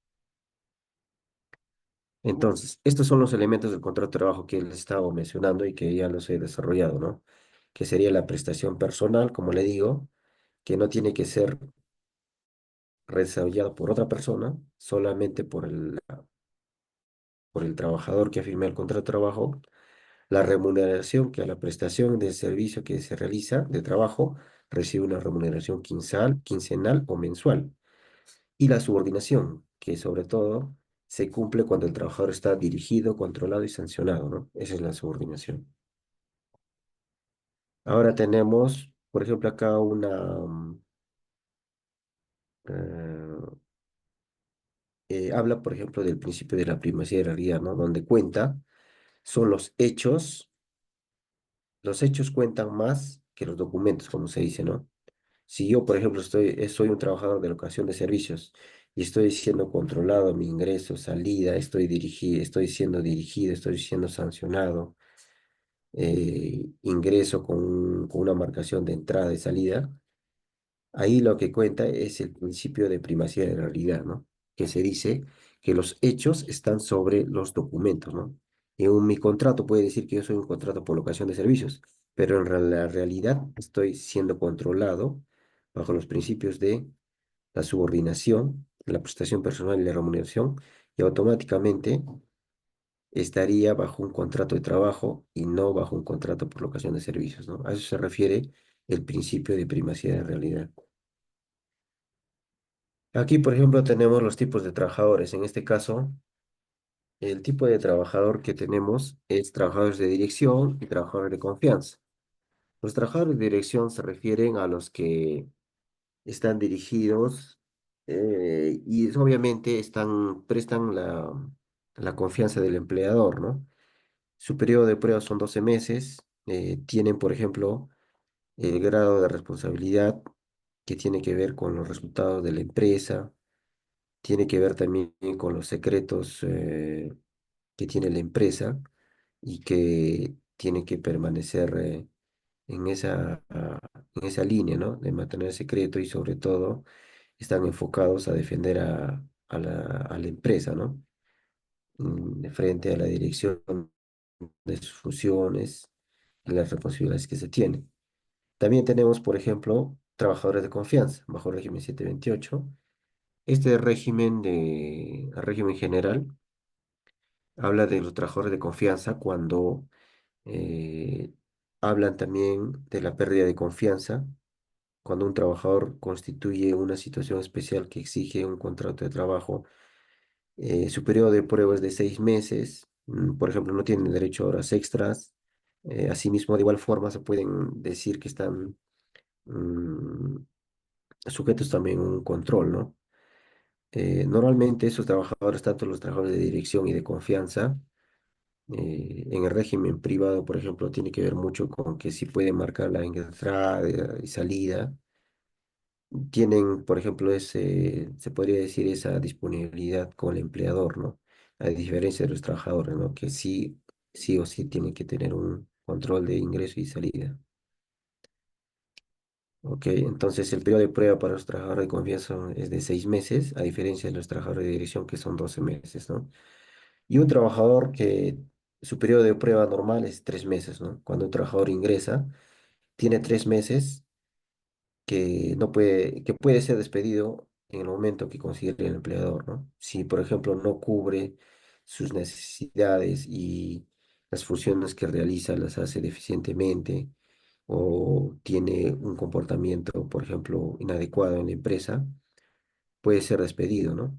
Entonces, estos son los elementos del contrato de trabajo que les estaba mencionando y que ya los he desarrollado, ¿no? Que sería la prestación personal, como le digo, que no tiene que ser desarrollado por otra persona, solamente por el trabajador que firma el contrato de trabajo, la remuneración que a la prestación del servicio que se realiza de trabajo recibe una remuneración quincenal o mensual, y la subordinación, que sobre todo se cumple cuando el trabajador está dirigido, controlado y sancionado, ¿no? Esa es la subordinación. Ahora tenemos, por ejemplo, acá eh, habla, por ejemplo, del principio de la primacía de la realidad, ¿no? Donde cuenta, son los hechos cuentan más que los documentos, como se dice, ¿no? Si yo, por ejemplo, soy un trabajador de locación de servicios y estoy siendo controlado mi ingreso, salida, estoy siendo dirigido, estoy siendo sancionado, ingreso con una marcación de entrada y salida, ahí lo que cuenta es el principio de primacía de la realidad, ¿no? Que se dice que los hechos están sobre los documentos, ¿no? Mi contrato puede decir que yo soy un contrato por locación de servicios, pero la realidad estoy siendo controlado bajo los principios de la subordinación, la prestación personal y la remuneración, y automáticamente estaría bajo un contrato de trabajo y no bajo un contrato por locación de servicios, ¿no? A eso se refiere el principio de primacía de realidad. Aquí, por ejemplo, tenemos los tipos de trabajadores. En este caso, el tipo de trabajador que tenemos es trabajadores de dirección y trabajadores de confianza. Los trabajadores de dirección se refieren a los que están dirigidos y obviamente prestan la confianza del empleador, ¿no? Su periodo de prueba son 12 meses. Tienen, por ejemplo, el grado de responsabilidad que tiene que ver con los resultados de la empresa, tiene que ver también con los secretos que tiene la empresa y que tiene que permanecer en esa línea, ¿no? De mantener secreto y sobre todo están enfocados a defender a la empresa, ¿no? De frente a la dirección de sus funciones y las responsabilidades que se tienen. También tenemos, por ejemplo, trabajadores de confianza bajo el régimen 728. Este el régimen general, habla de los trabajadores de confianza cuando eh, hablan también de la pérdida de confianza, cuando un trabajador constituye una situación especial que exige un contrato de trabajo. Su periodo de prueba es de 6 meses. Por ejemplo, no tienen derecho a horas extras. Asimismo, de igual forma, se pueden decir que están mm, sujetos también a un control, ¿no? Normalmente esos trabajadores, tanto los trabajadores de dirección y de confianza, en el régimen privado, por ejemplo, tiene que ver mucho con que si pueden marcar la entrada y salida. Tienen, por ejemplo, se podría decir esa disponibilidad con el empleador, ¿no? A diferencia de los trabajadores, ¿no? Que sí o sí tienen que tener un control de ingreso y salida. ¿Ok? Entonces, el periodo de prueba para los trabajadores de confianza es de 6 meses, a diferencia de los trabajadores de dirección, que son 12 meses, ¿no? Y un trabajador que su periodo de prueba normal es 3 meses, ¿no? Cuando un trabajador ingresa, tiene 3 meses que puede ser despedido en el momento que considere el empleador, ¿no? Si, por ejemplo, no cubre sus necesidades y las funciones que realiza las hace deficientemente o tiene un comportamiento, por ejemplo, inadecuado en la empresa, puede ser despedido, ¿no?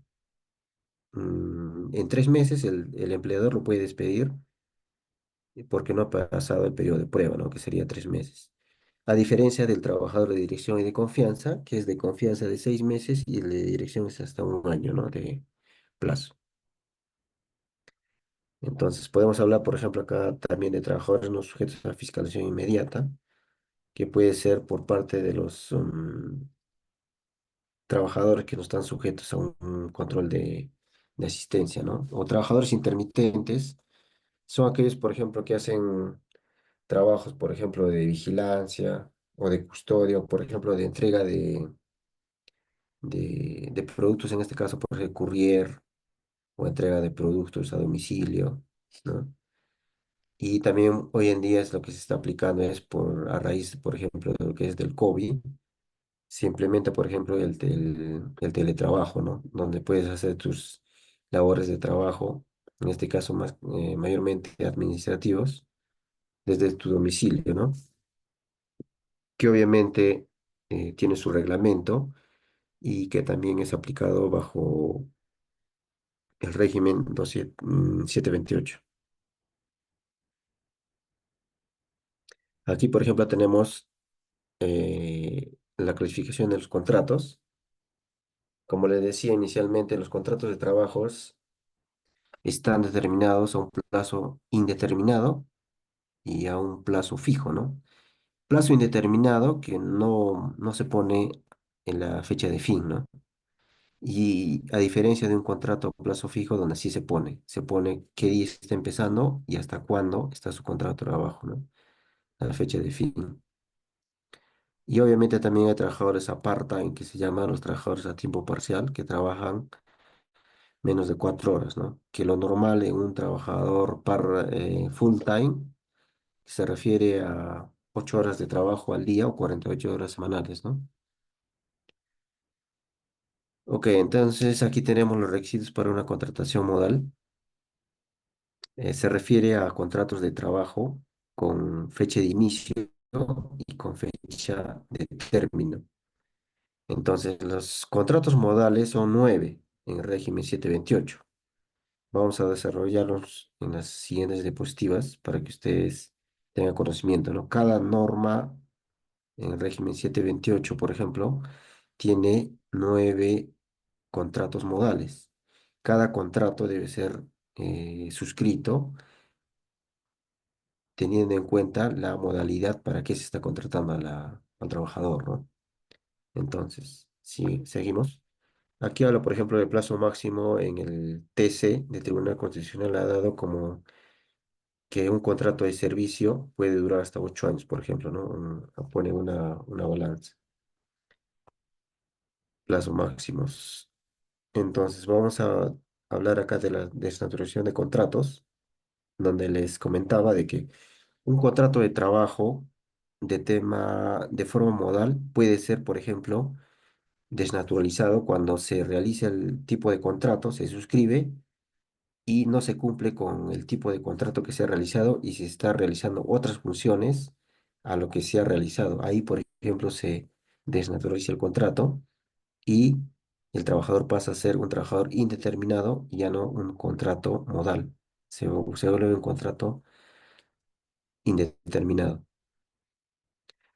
En 3 meses el empleador lo puede despedir porque no ha pasado el periodo de prueba, ¿no? Que sería 3 meses. A diferencia del trabajador de dirección y de confianza, que es de confianza de 6 meses y el de dirección es hasta un año, ¿no? De plazo. Entonces, podemos hablar, por ejemplo, acá también de trabajadores no sujetos a fiscalización inmediata, que puede ser por parte de los trabajadores que no están sujetos a un control de asistencia, ¿no? O trabajadores intermitentes son aquellos, por ejemplo, que hacen trabajos, por ejemplo, de vigilancia o de custodia, o por ejemplo, de entrega de productos, en este caso, por ejemplo, courier o entrega de productos a domicilio, ¿no? Y también hoy en día es lo que se está aplicando es a raíz, por ejemplo, de lo que es del COVID, se implementa, por ejemplo, el teletrabajo, ¿no? Donde puedes hacer tus labores de trabajo, en este caso mayormente administrativos, desde tu domicilio, ¿no? Que obviamente tiene su reglamento y que también es aplicado bajo el régimen 728. Aquí, por ejemplo, tenemos la clasificación de los contratos. Como les decía inicialmente, los contratos de trabajos están determinados a un plazo indeterminado y a un plazo fijo, ¿no? Plazo indeterminado que no se pone en la fecha de fin, ¿no? Y a diferencia de un contrato a plazo fijo donde sí se pone qué día está empezando y hasta cuándo está su contrato de trabajo, ¿no? La fecha de fin. Y obviamente también hay trabajadores a part-time, que se llaman los trabajadores a tiempo parcial, que trabajan menos de 4 horas, ¿no? Que lo normal en un trabajador full-time se refiere a 8 horas de trabajo al día o 48 horas semanales, ¿no? Ok, entonces aquí tenemos los requisitos para una contratación modal. Se refiere a contratos de trabajo con fecha de inicio y con fecha de término. Entonces, los contratos modales son 9 en el régimen 728. Vamos a desarrollarlos en las siguientes diapositivas para que ustedes tengan conocimiento, ¿no? Cada norma en el régimen 728, por ejemplo, tiene 9 contratos modales. Cada contrato debe ser suscrito teniendo en cuenta la modalidad para qué se está contratando al trabajador, ¿no? Entonces, si seguimos. Aquí habla, por ejemplo, del plazo máximo en el TC del Tribunal Constitucional ha dado como que un contrato de servicio puede durar hasta 8 años, por ejemplo, ¿no? Pone una balanza, plazo máximos. Entonces, vamos a hablar acá de la desnaturalización de contratos, donde les comentaba de que un contrato de trabajo de forma modal puede ser, por ejemplo, desnaturalizado cuando se realiza el tipo de contrato, se suscribe y no se cumple con el tipo de contrato que se ha realizado y se está realizando otras funciones a lo que se ha realizado. Ahí, por ejemplo, se desnaturaliza el contrato y el trabajador pasa a ser un trabajador indeterminado y ya no un contrato modal. Se vuelve un contrato indeterminado.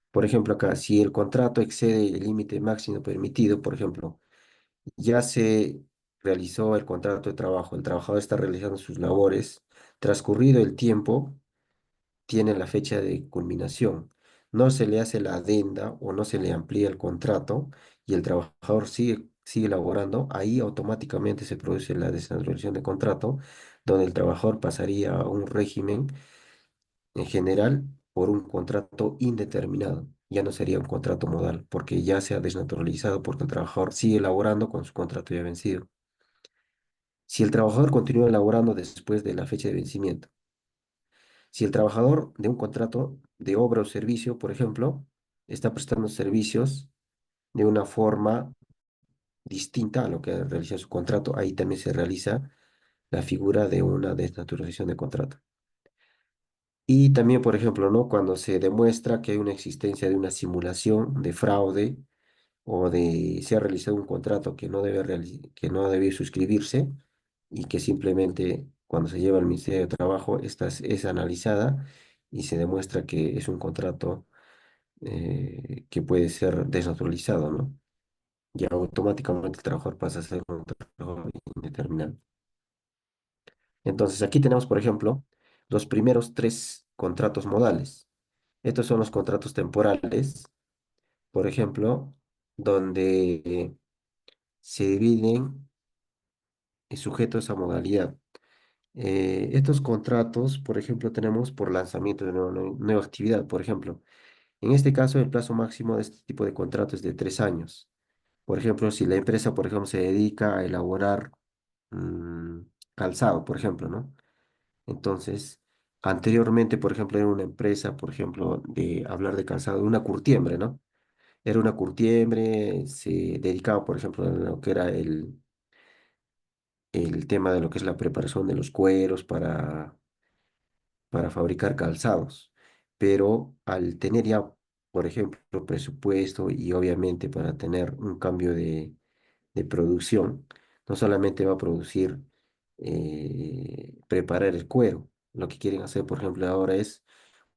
Por ejemplo, acá, si el contrato excede el límite máximo permitido, por ejemplo, ya se realizó el contrato de trabajo, el trabajador está realizando sus labores, transcurrido el tiempo, tiene la fecha de culminación. No se le hace la adenda o no se le amplía el contrato y el trabajador sigue laborando, ahí automáticamente se produce la desnaturalización de contrato, donde el trabajador pasaría a un régimen en general por un contrato indeterminado. Ya no sería un contrato modal, porque ya se ha desnaturalizado, porque el trabajador sigue laborando con su contrato ya vencido. Si el trabajador continúa laborando después de la fecha de vencimiento, si el trabajador de un contrato de obra o servicio, por ejemplo, está prestando servicios de una forma distinta a lo que realiza su contrato, ahí también se realiza la figura de una desnaturalización de contrato. Y también, por ejemplo, ¿no? Cuando se demuestra que hay una existencia de una simulación de fraude o de se ha realizado un contrato que no debe suscribirse y que simplemente cuando se lleva al Ministerio de Trabajo, esta es analizada y se demuestra que es un contrato que puede ser desnaturalizado, ¿no? Y automáticamente el trabajador pasa a ser un trabajador indeterminado. Entonces, aquí tenemos, por ejemplo, los primeros tres contratos modales. Estos son los contratos temporales, por ejemplo, donde se dividen sujetos a modalidad. Estos contratos, por ejemplo, tenemos por lanzamiento de nueva actividad. Por ejemplo, en este caso, el plazo máximo de este tipo de contrato es de 3 años. Por ejemplo, si la empresa, por ejemplo, se dedica a elaborar mm, calzado, por ejemplo, ¿no? Entonces, anteriormente, por ejemplo, era una empresa, por ejemplo, de hablar de calzado, una curtiembre, ¿no? Era una curtiembre, se dedicaba, por ejemplo, a lo que era el tema de lo que es la preparación de los cueros para fabricar calzados. Pero al tener ya, por ejemplo, presupuesto y obviamente para tener un cambio de producción, no solamente va a producir, preparar el cuero. Lo que quieren hacer, por ejemplo, ahora es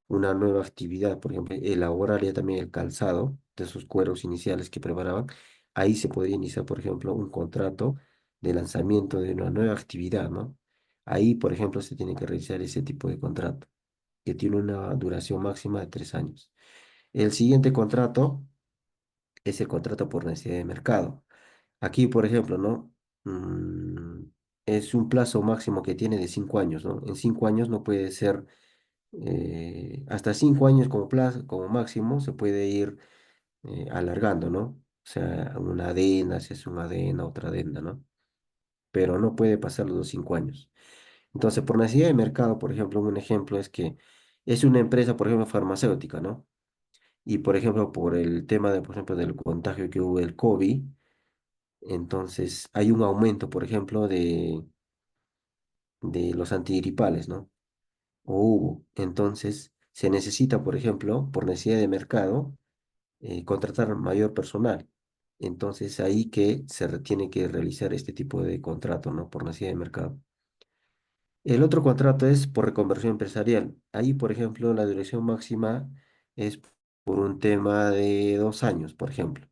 una nueva actividad, por ejemplo, elaborar ya también el calzado de esos cueros iniciales que preparaban. Ahí se podría iniciar, por ejemplo, un contrato de lanzamiento de una nueva actividad, ¿no? Ahí, por ejemplo, se tiene que realizar ese tipo de contrato, que tiene una duración máxima de 3 años. El siguiente contrato es el contrato por necesidad de mercado. Aquí, por ejemplo, ¿no? Es un plazo máximo que tiene de 5 años, ¿no? En 5 años no puede ser, hasta 5 años como plazo, como máximo se puede ir alargando, ¿no? O sea, una adenda, si es una adenda, otra adenda, ¿no? Pero no puede pasar los 5 años. Entonces, por necesidad de mercado, por ejemplo, un ejemplo es que es una empresa, por ejemplo, farmacéutica, ¿no? Y, por ejemplo, por el tema de, por ejemplo, del contagio que hubo del COVID, entonces hay un aumento, por ejemplo, de los antigripales, ¿no? O hubo. Entonces, se necesita, por ejemplo, por necesidad de mercado, contratar mayor personal. Entonces, ahí que tiene que realizar este tipo de contrato, ¿no? Por necesidad de mercado. El otro contrato es por reconversión empresarial. Ahí, por ejemplo, la duración máxima es por un tema de 2 años, por ejemplo.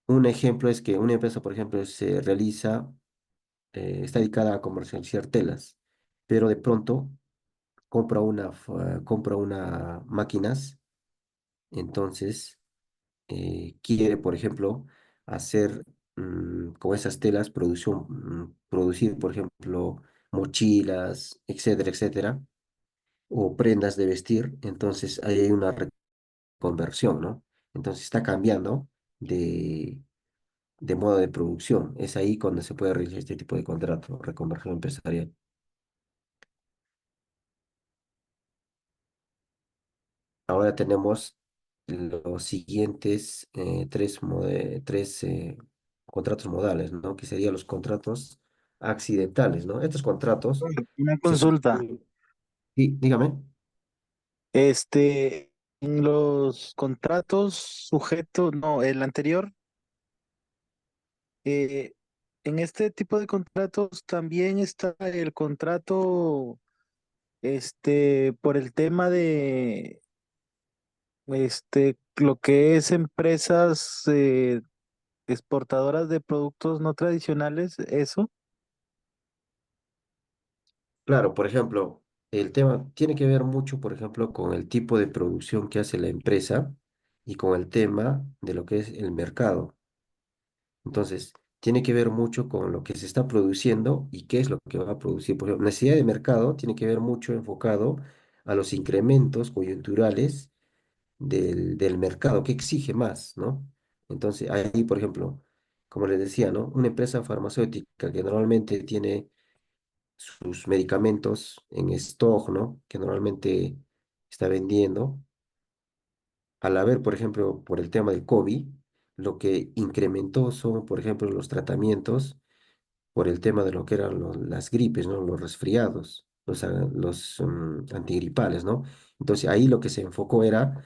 Un ejemplo es que una empresa, por ejemplo, se realiza, está dedicada a comercializar telas, pero de pronto compra una máquinas, entonces quiere, por ejemplo, hacer con esas telas producir, por ejemplo, mochilas, etcétera, etcétera, o prendas de vestir, entonces ahí hay una reconversión, ¿no? Entonces está cambiando de modo de producción. Es ahí cuando se puede realizar este tipo de contrato, reconversión empresarial. Ahora tenemos los siguientes tres contratos modales, ¿no? Que serían los contratos accidentales, ¿no? Estos contratos Una se consulta. pueden... Sí, dígame. En los contratos sujetos, no, el anterior, eh, en este tipo de contratos también está el contrato, por el tema de, lo que es empresas exportadoras de productos no tradicionales, eso. Claro, por ejemplo, el tema tiene que ver mucho, por ejemplo, con el tipo de producción que hace la empresa y con el tema de lo que es el mercado. Entonces, tiene que ver mucho con lo que se está produciendo y qué es lo que va a producir. Por ejemplo, necesidad de mercado tiene que ver mucho enfocado a los incrementos coyunturales del mercado, que exige más, ¿no? Entonces, ahí, por ejemplo, como les decía, ¿no? Una empresa farmacéutica que normalmente tiene sus medicamentos en stock, ¿no? Que normalmente está vendiendo. Al haber, por ejemplo, por el tema del COVID, lo que incrementó son, por ejemplo, los tratamientos por el tema de lo que eran las gripes, ¿no? Los resfriados, los antigripales, ¿no? Entonces ahí lo que se enfocó era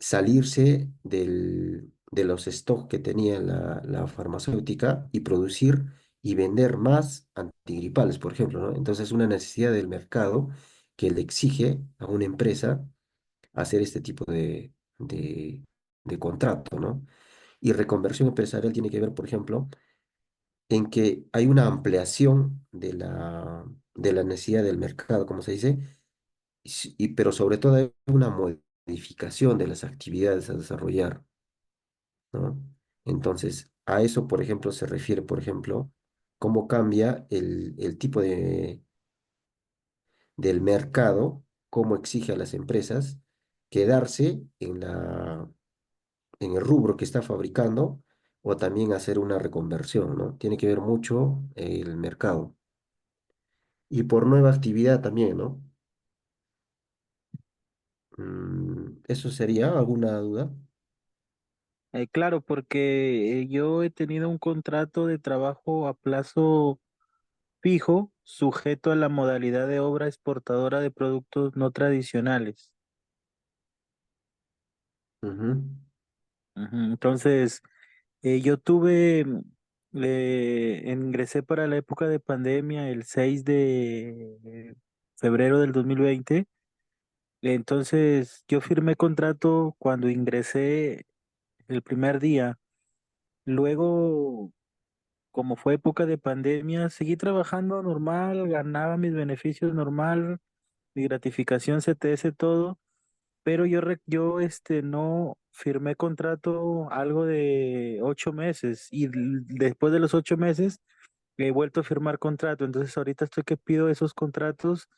salirse de los stocks que tenía la farmacéutica y producir y vender más antigripales, por ejemplo, ¿no? Entonces una necesidad del mercado que le exige a una empresa hacer este tipo de contrato, ¿no? Y reconversión empresarial tiene que ver, por ejemplo, en que hay una ampliación de la necesidad del mercado, como se dice, pero sobre todo hay una modificación de las actividades a desarrollar, ¿no? Entonces, a eso, por ejemplo, se refiere, por ejemplo, cómo cambia el tipo del mercado, cómo exige a las empresas quedarse en el rubro que está fabricando o también hacer una reconversión, ¿no? Tiene que ver mucho el mercado. Y por nueva actividad también, ¿no? ¿Eso sería alguna duda? Claro, porque yo he tenido un contrato de trabajo a plazo fijo, sujeto a la modalidad de obra exportadora de productos no tradicionales. Ujú. Ujú. Entonces, yo tuve, ingresé para la época de pandemia el 6 de febrero del 2020. Entonces, yo firmé contrato cuando ingresé el primer día. Luego, como fue época de pandemia, seguí trabajando normal, ganaba mis beneficios normal, mi gratificación CTS, todo, pero yo no firmé contrato algo de 8 meses y después de los 8 meses he vuelto a firmar contrato. Entonces ahorita estoy que pido esos contratos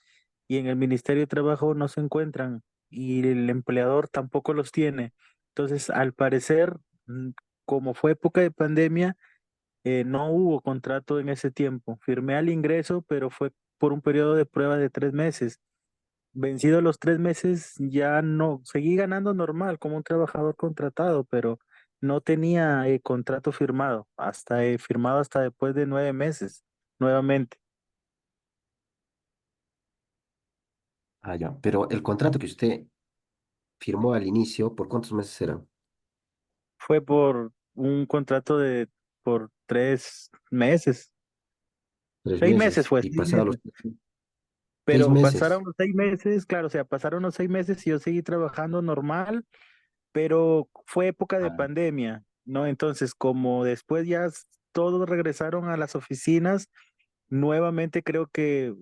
y en el Ministerio de Trabajo no se encuentran y el empleador tampoco los tiene. Entonces, al parecer, mm, como fue época de pandemia, no hubo contrato en ese tiempo. Firmé al ingreso, pero fue por un periodo de prueba de 3 meses. Vencidos los 3 meses, ya no, seguí ganando normal como un trabajador contratado, pero no tenía contrato firmado, hasta firmado hasta después de 9 meses, nuevamente. Ah, ya. Pero el contrato que usted firmó al inicio, ¿por cuántos meses eran? Fue por un contrato por 3 meses. Tres 6 meses meses. fue, Y seis pasados los meses. 6 Pero meses. pasaron los 6 meses, claro, o sea, pasaron los 6 meses y yo seguí trabajando normal, pero fue época de Ah, pandemia, ¿no? Entonces, como después ya todos regresaron a las oficinas, nuevamente creo que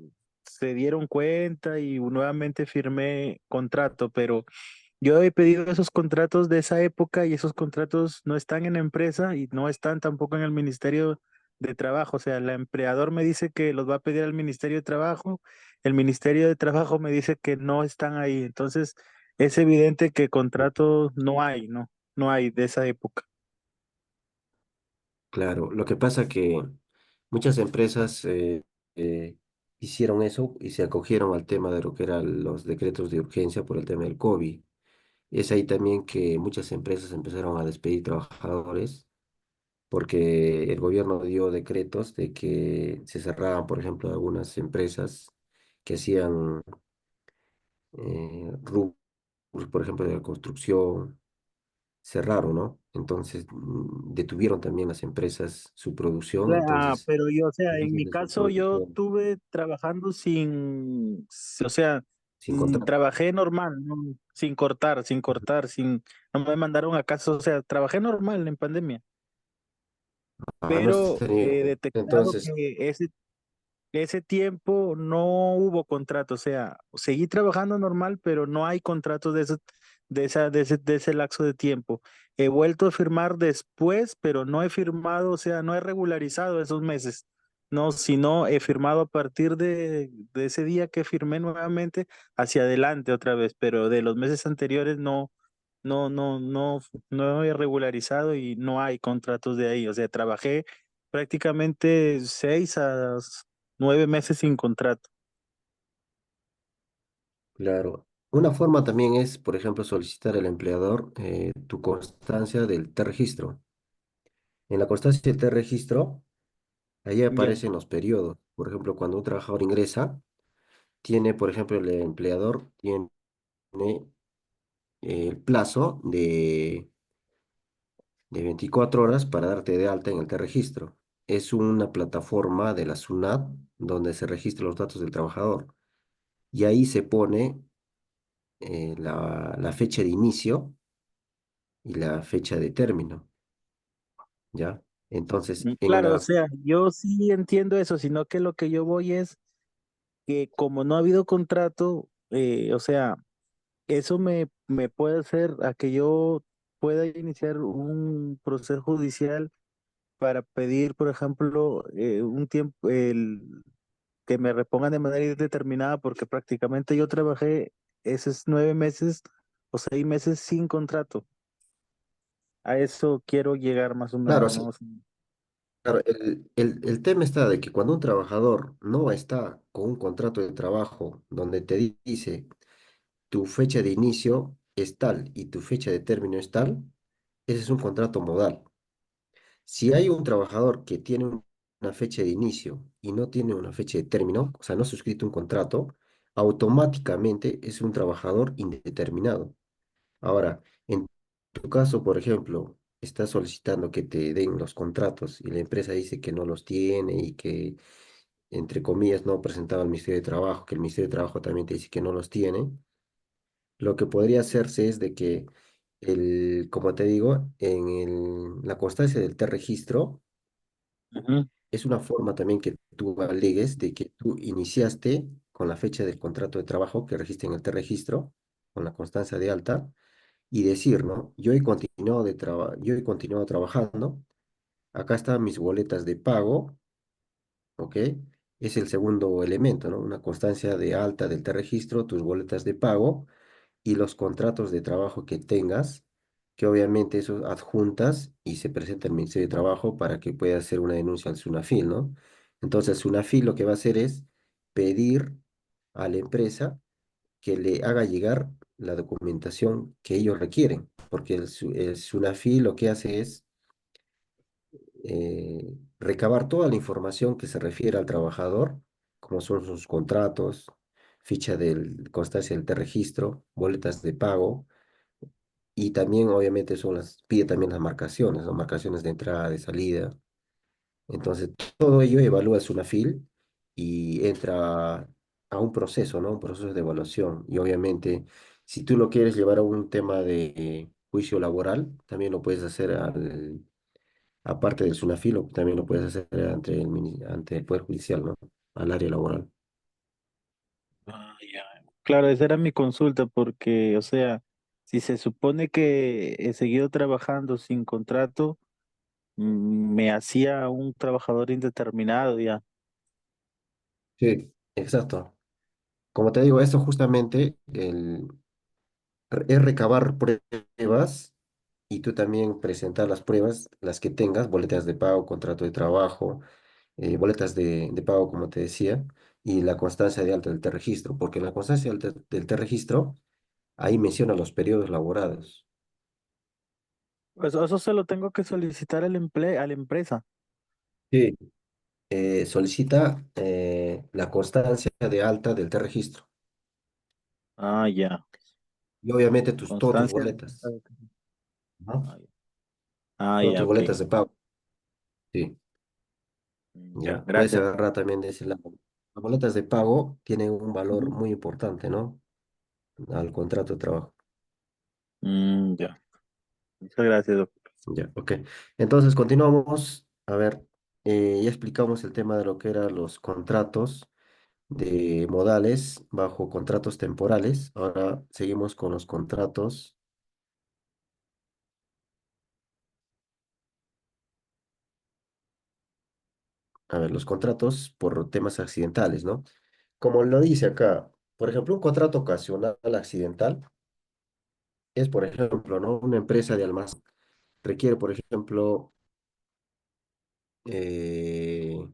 se dieron cuenta y nuevamente firmé contrato, pero yo he pedido esos contratos de esa época y esos contratos no están en la empresa y no están tampoco en el Ministerio de Trabajo. O sea, el empleador me dice que los va a pedir al Ministerio de Trabajo, el Ministerio de Trabajo me dice que no están ahí. Entonces, es evidente que contratos no hay, ¿no? No hay de esa época. claro. Lo que pasa que muchas empresas eh, hicieron eso y se acogieron al tema de lo que eran los decretos de urgencia por el tema del COVID. Es ahí también que muchas empresas empezaron a despedir trabajadores porque el gobierno dio decretos de que se cerraban, por ejemplo, algunas empresas que hacían rubros, por ejemplo, de la construcción, cerraron, ¿no? Entonces detuvieron también las empresas su producción, entonces Pero yo, o sea, en muchas mi de su caso, yo producción estuve trabajando o sea, sin contrato. trabajé normal, ¿no? Sin cortar, no me mandaron a casa, o sea, trabajé normal en pandemia, Ah, no has pero he tenido. detectado Entonces, que ese tiempo no hubo contrato, o sea, seguí trabajando normal, pero no hay contratos de ese lapso de tiempo. He vuelto a firmar después, pero no he firmado, o sea, no he regularizado esos meses. No, sino he firmado a partir de ese día que firmé nuevamente hacia adelante otra vez, pero de los meses anteriores no he regularizado y no hay contratos de ahí. O sea, trabajé prácticamente 6 a 9 meses sin contrato. claro. Una forma también es, por ejemplo, solicitar al empleador tu constancia del T-registro. En la constancia del T-registro, ahí Ya. aparecen los periodos. Por ejemplo, cuando un trabajador ingresa, tiene, por ejemplo, el empleador tiene el plazo de 24 horas para darte de alta en el T-registro. Es una plataforma de la SUNAT donde se registran los datos del trabajador. Y ahí se pone la fecha de inicio y la fecha de término, ¿ya? Entonces, en Claro, o la, sea, yo sí entiendo eso, sino que lo que yo voy es que como no ha habido contrato, o sea, eso me puede hacer a que yo pueda iniciar un proceso judicial para pedir, por ejemplo, un tiempo, que me repongan de manera indeterminada, porque prácticamente yo trabajé esos 9 meses o 6 meses sin contrato. A eso quiero llegar más o claro, menos, sí, ¿no? O sea, claro, el tema está de que cuando un trabajador no está con un contrato de trabajo donde te dice tu fecha de inicio es tal y tu fecha de término es tal, ese es un contrato modal. Si hay un trabajador que tiene una fecha de inicio y no tiene una fecha de término, o sea, no ha suscrito un contrato, automáticamente es un trabajador indeterminado. Ahora, en tu caso, por ejemplo, estás solicitando que te den los contratos y la empresa dice que no los tiene y que, entre comillas, no ha presentado al Ministerio de Trabajo, que el Ministerio de Trabajo también te dice que no los tiene. Lo que podría hacerse es de que, como te digo, la constancia del T-registro ujú. es una forma también que tú alegues de que tú iniciaste con la fecha del contrato de trabajo que registra en el T-registro, con la constancia de alta, y decir, ¿no? Yo he continuado trabajando, acá están mis boletas de pago, ¿ok? Es el segundo elemento, ¿no? Una constancia de alta del T-registro, tus boletas de pago y los contratos de trabajo que tengas, que obviamente esos adjuntas y se presenta al Ministerio de Trabajo para que pueda hacer una denuncia al SUNAFIL, ¿no? Entonces, SUNAFIL lo que va a hacer es pedir a la empresa que le haga llegar la documentación que ellos requieren, porque el SUNAFIL lo que hace es recabar toda la información que se refiere al trabajador, como son sus contratos, ficha del constancia del T-registro, boletas de pago, y también obviamente pide también las marcaciones, las marcaciones de entrada, de salida. Entonces, todo ello evalúa Sunafil y entra a un proceso, ¿no? Un proceso de evaluación. Y obviamente, si tú lo quieres llevar a un tema de juicio laboral, también lo puedes hacer aparte del Sunafil, también lo puedes hacer ante el Poder Judicial, ¿no? Al área laboral. Ah, ya. Claro, esa era mi consulta, porque, o sea, si se supone que he seguido trabajando sin contrato, me hacía un trabajador indeterminado ya. Sí, exacto. Como te digo, esto justamente es recabar pruebas y tú también presentar las pruebas, las que tengas, boletas de pago, contrato de trabajo, boletas de pago, como te decía, y la constancia de alta del T-registro, porque en la constancia del T-registro, ahí menciona los periodos laborados. Pues eso se lo tengo que solicitar a la empresa. Sí. Solicita la constancia de alta del T-registro Ah, ya. y obviamente todas tus Constancia. boletas, ¿no? Ah, ya. Ah, Todas ya, tus ok. boletas de pago, sí. Ya, Ya, puedes gracias. agarrar también de ese lado. Las boletas de pago tienen un valor Ujú. muy importante, ¿no? Al contrato de trabajo. Ya. Muchas gracias, doctor. Ya, ok. Entonces, continuamos. A ver, ya explicamos el tema de lo que eran los contratos de modales bajo contratos temporales. Ahora seguimos con los contratos. A ver, los contratos por temas accidentales, ¿no? Como lo dice acá, por ejemplo, un contrato ocasional accidental es, por ejemplo, ¿no? Una empresa de almacén requiere, por ejemplo, eh,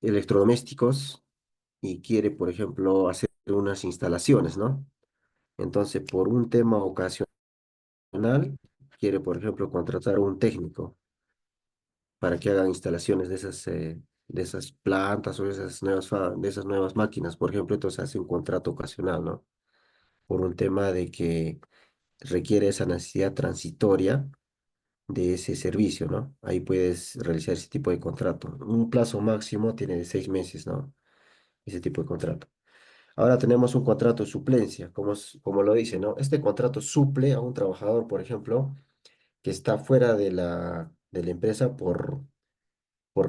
electrodomésticos y quiere, por ejemplo, hacer unas instalaciones, ¿no? Entonces, por un tema ocasional, quiere, por ejemplo, contratar un técnico para que hagan instalaciones de esas plantas o de esas nuevas máquinas, por ejemplo, entonces hace un contrato ocasional, ¿no? Por un tema de que requiere esa necesidad transitoria de ese servicio, ¿no? Ahí puedes realizar ese tipo de contrato. Un plazo máximo tiene de 6 meses, ¿no? Ese tipo de contrato. Ahora tenemos un contrato de suplencia, como lo dice, ¿no? Este contrato suple a un trabajador, por ejemplo, que está fuera de de la empresa por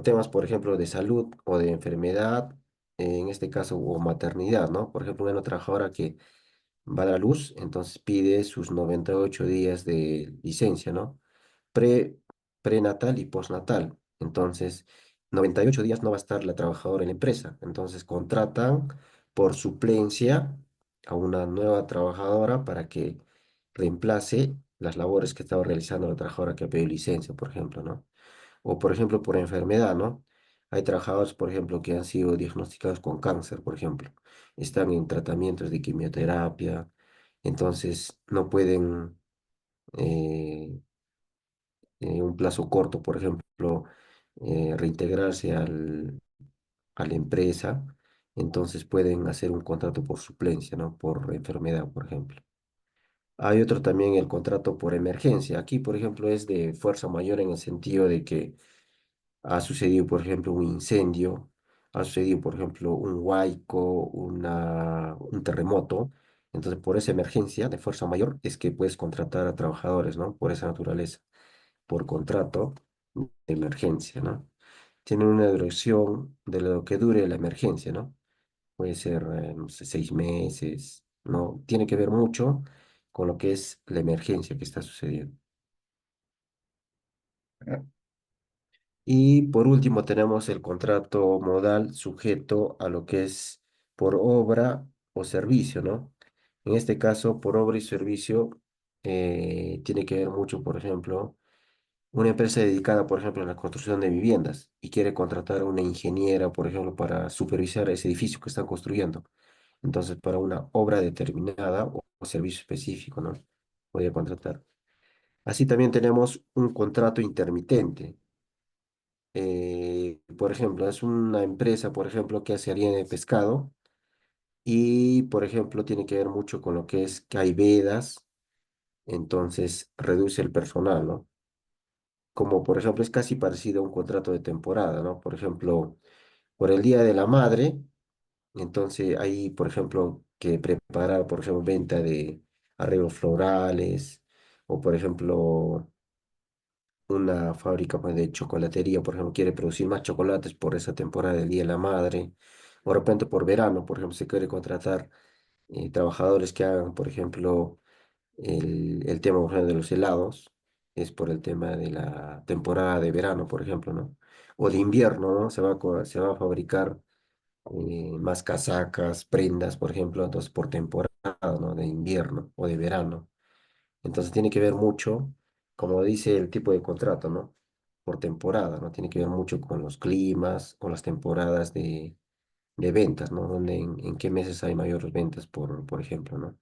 temas, por ejemplo, de salud o de enfermedad, en este caso, o maternidad, ¿no? Por ejemplo, una trabajadora que va a dar a luz, entonces pide sus 98 días de licencia, ¿no? Pre, prenatal y postnatal. Entonces, 98 días no va a estar la trabajadora en la empresa. Entonces, contratan por suplencia a una nueva trabajadora para que reemplace las labores que estaba realizando la trabajadora que ha pedido licencia, por ejemplo, ¿no? O, por ejemplo, por enfermedad, ¿no? Hay trabajadores, por ejemplo, que han sido diagnosticados con cáncer, por ejemplo. Están en tratamientos de quimioterapia, entonces no pueden, eh, en un plazo corto, por ejemplo, reintegrarse a la empresa, entonces pueden hacer un contrato por suplencia, ¿no? Por enfermedad, por ejemplo. Hay otro también, el contrato por emergencia. Aquí, por ejemplo, es de fuerza mayor en el sentido de que ha sucedido, por ejemplo, un incendio, ha sucedido, por ejemplo, un huaico, un terremoto. Entonces, por esa emergencia de fuerza mayor es que puedes contratar a trabajadores, ¿no? Por esa naturaleza, por contrato de emergencia, ¿no? Tiene una duración de lo que dure la emergencia, ¿no? Puede ser, no sé, 6 meses, ¿no? Tiene que ver mucho con lo que es la emergencia que está sucediendo. Y por último tenemos el contrato modal sujeto a lo que es por obra o servicio, ¿no? En este caso, por obra y servicio, tiene que ver mucho, por ejemplo, una empresa dedicada, por ejemplo, a la construcción de viviendas y quiere contratar a una ingeniera, por ejemplo, para supervisar ese edificio que están construyendo. Entonces, para una obra determinada o servicio específico, ¿no? Podría contratar. Así también tenemos un contrato intermitente. Por ejemplo, es una empresa, por ejemplo, que hace harina de pescado y, por ejemplo, tiene que ver mucho con lo que es que hay vedas, entonces reduce el personal, ¿no? Como, por ejemplo, es casi parecido a un contrato de temporada, ¿no? Por ejemplo, por el Día de la Madre, entonces hay, por ejemplo, que preparar, por ejemplo, venta de arreglos florales o, por ejemplo, una fábrica pues, de chocolatería, por ejemplo, quiere producir más chocolates por esa temporada del Día de la Madre, o de repente por verano, por ejemplo, se quiere contratar trabajadores que hagan, por ejemplo, el tema por ejemplo, de los helados, es por el tema de la temporada de verano, por ejemplo, ¿no? O de invierno, ¿no? Se va a fabricar más casacas, prendas, por ejemplo, entonces por temporada, ¿no? De invierno o de verano. Entonces tiene que ver mucho, como dice el tipo de contrato, ¿no? Por temporada, ¿no? Tiene que ver mucho con los climas o las temporadas de ventas, ¿no? Donde en qué meses hay mayores ventas, por ejemplo, ¿no?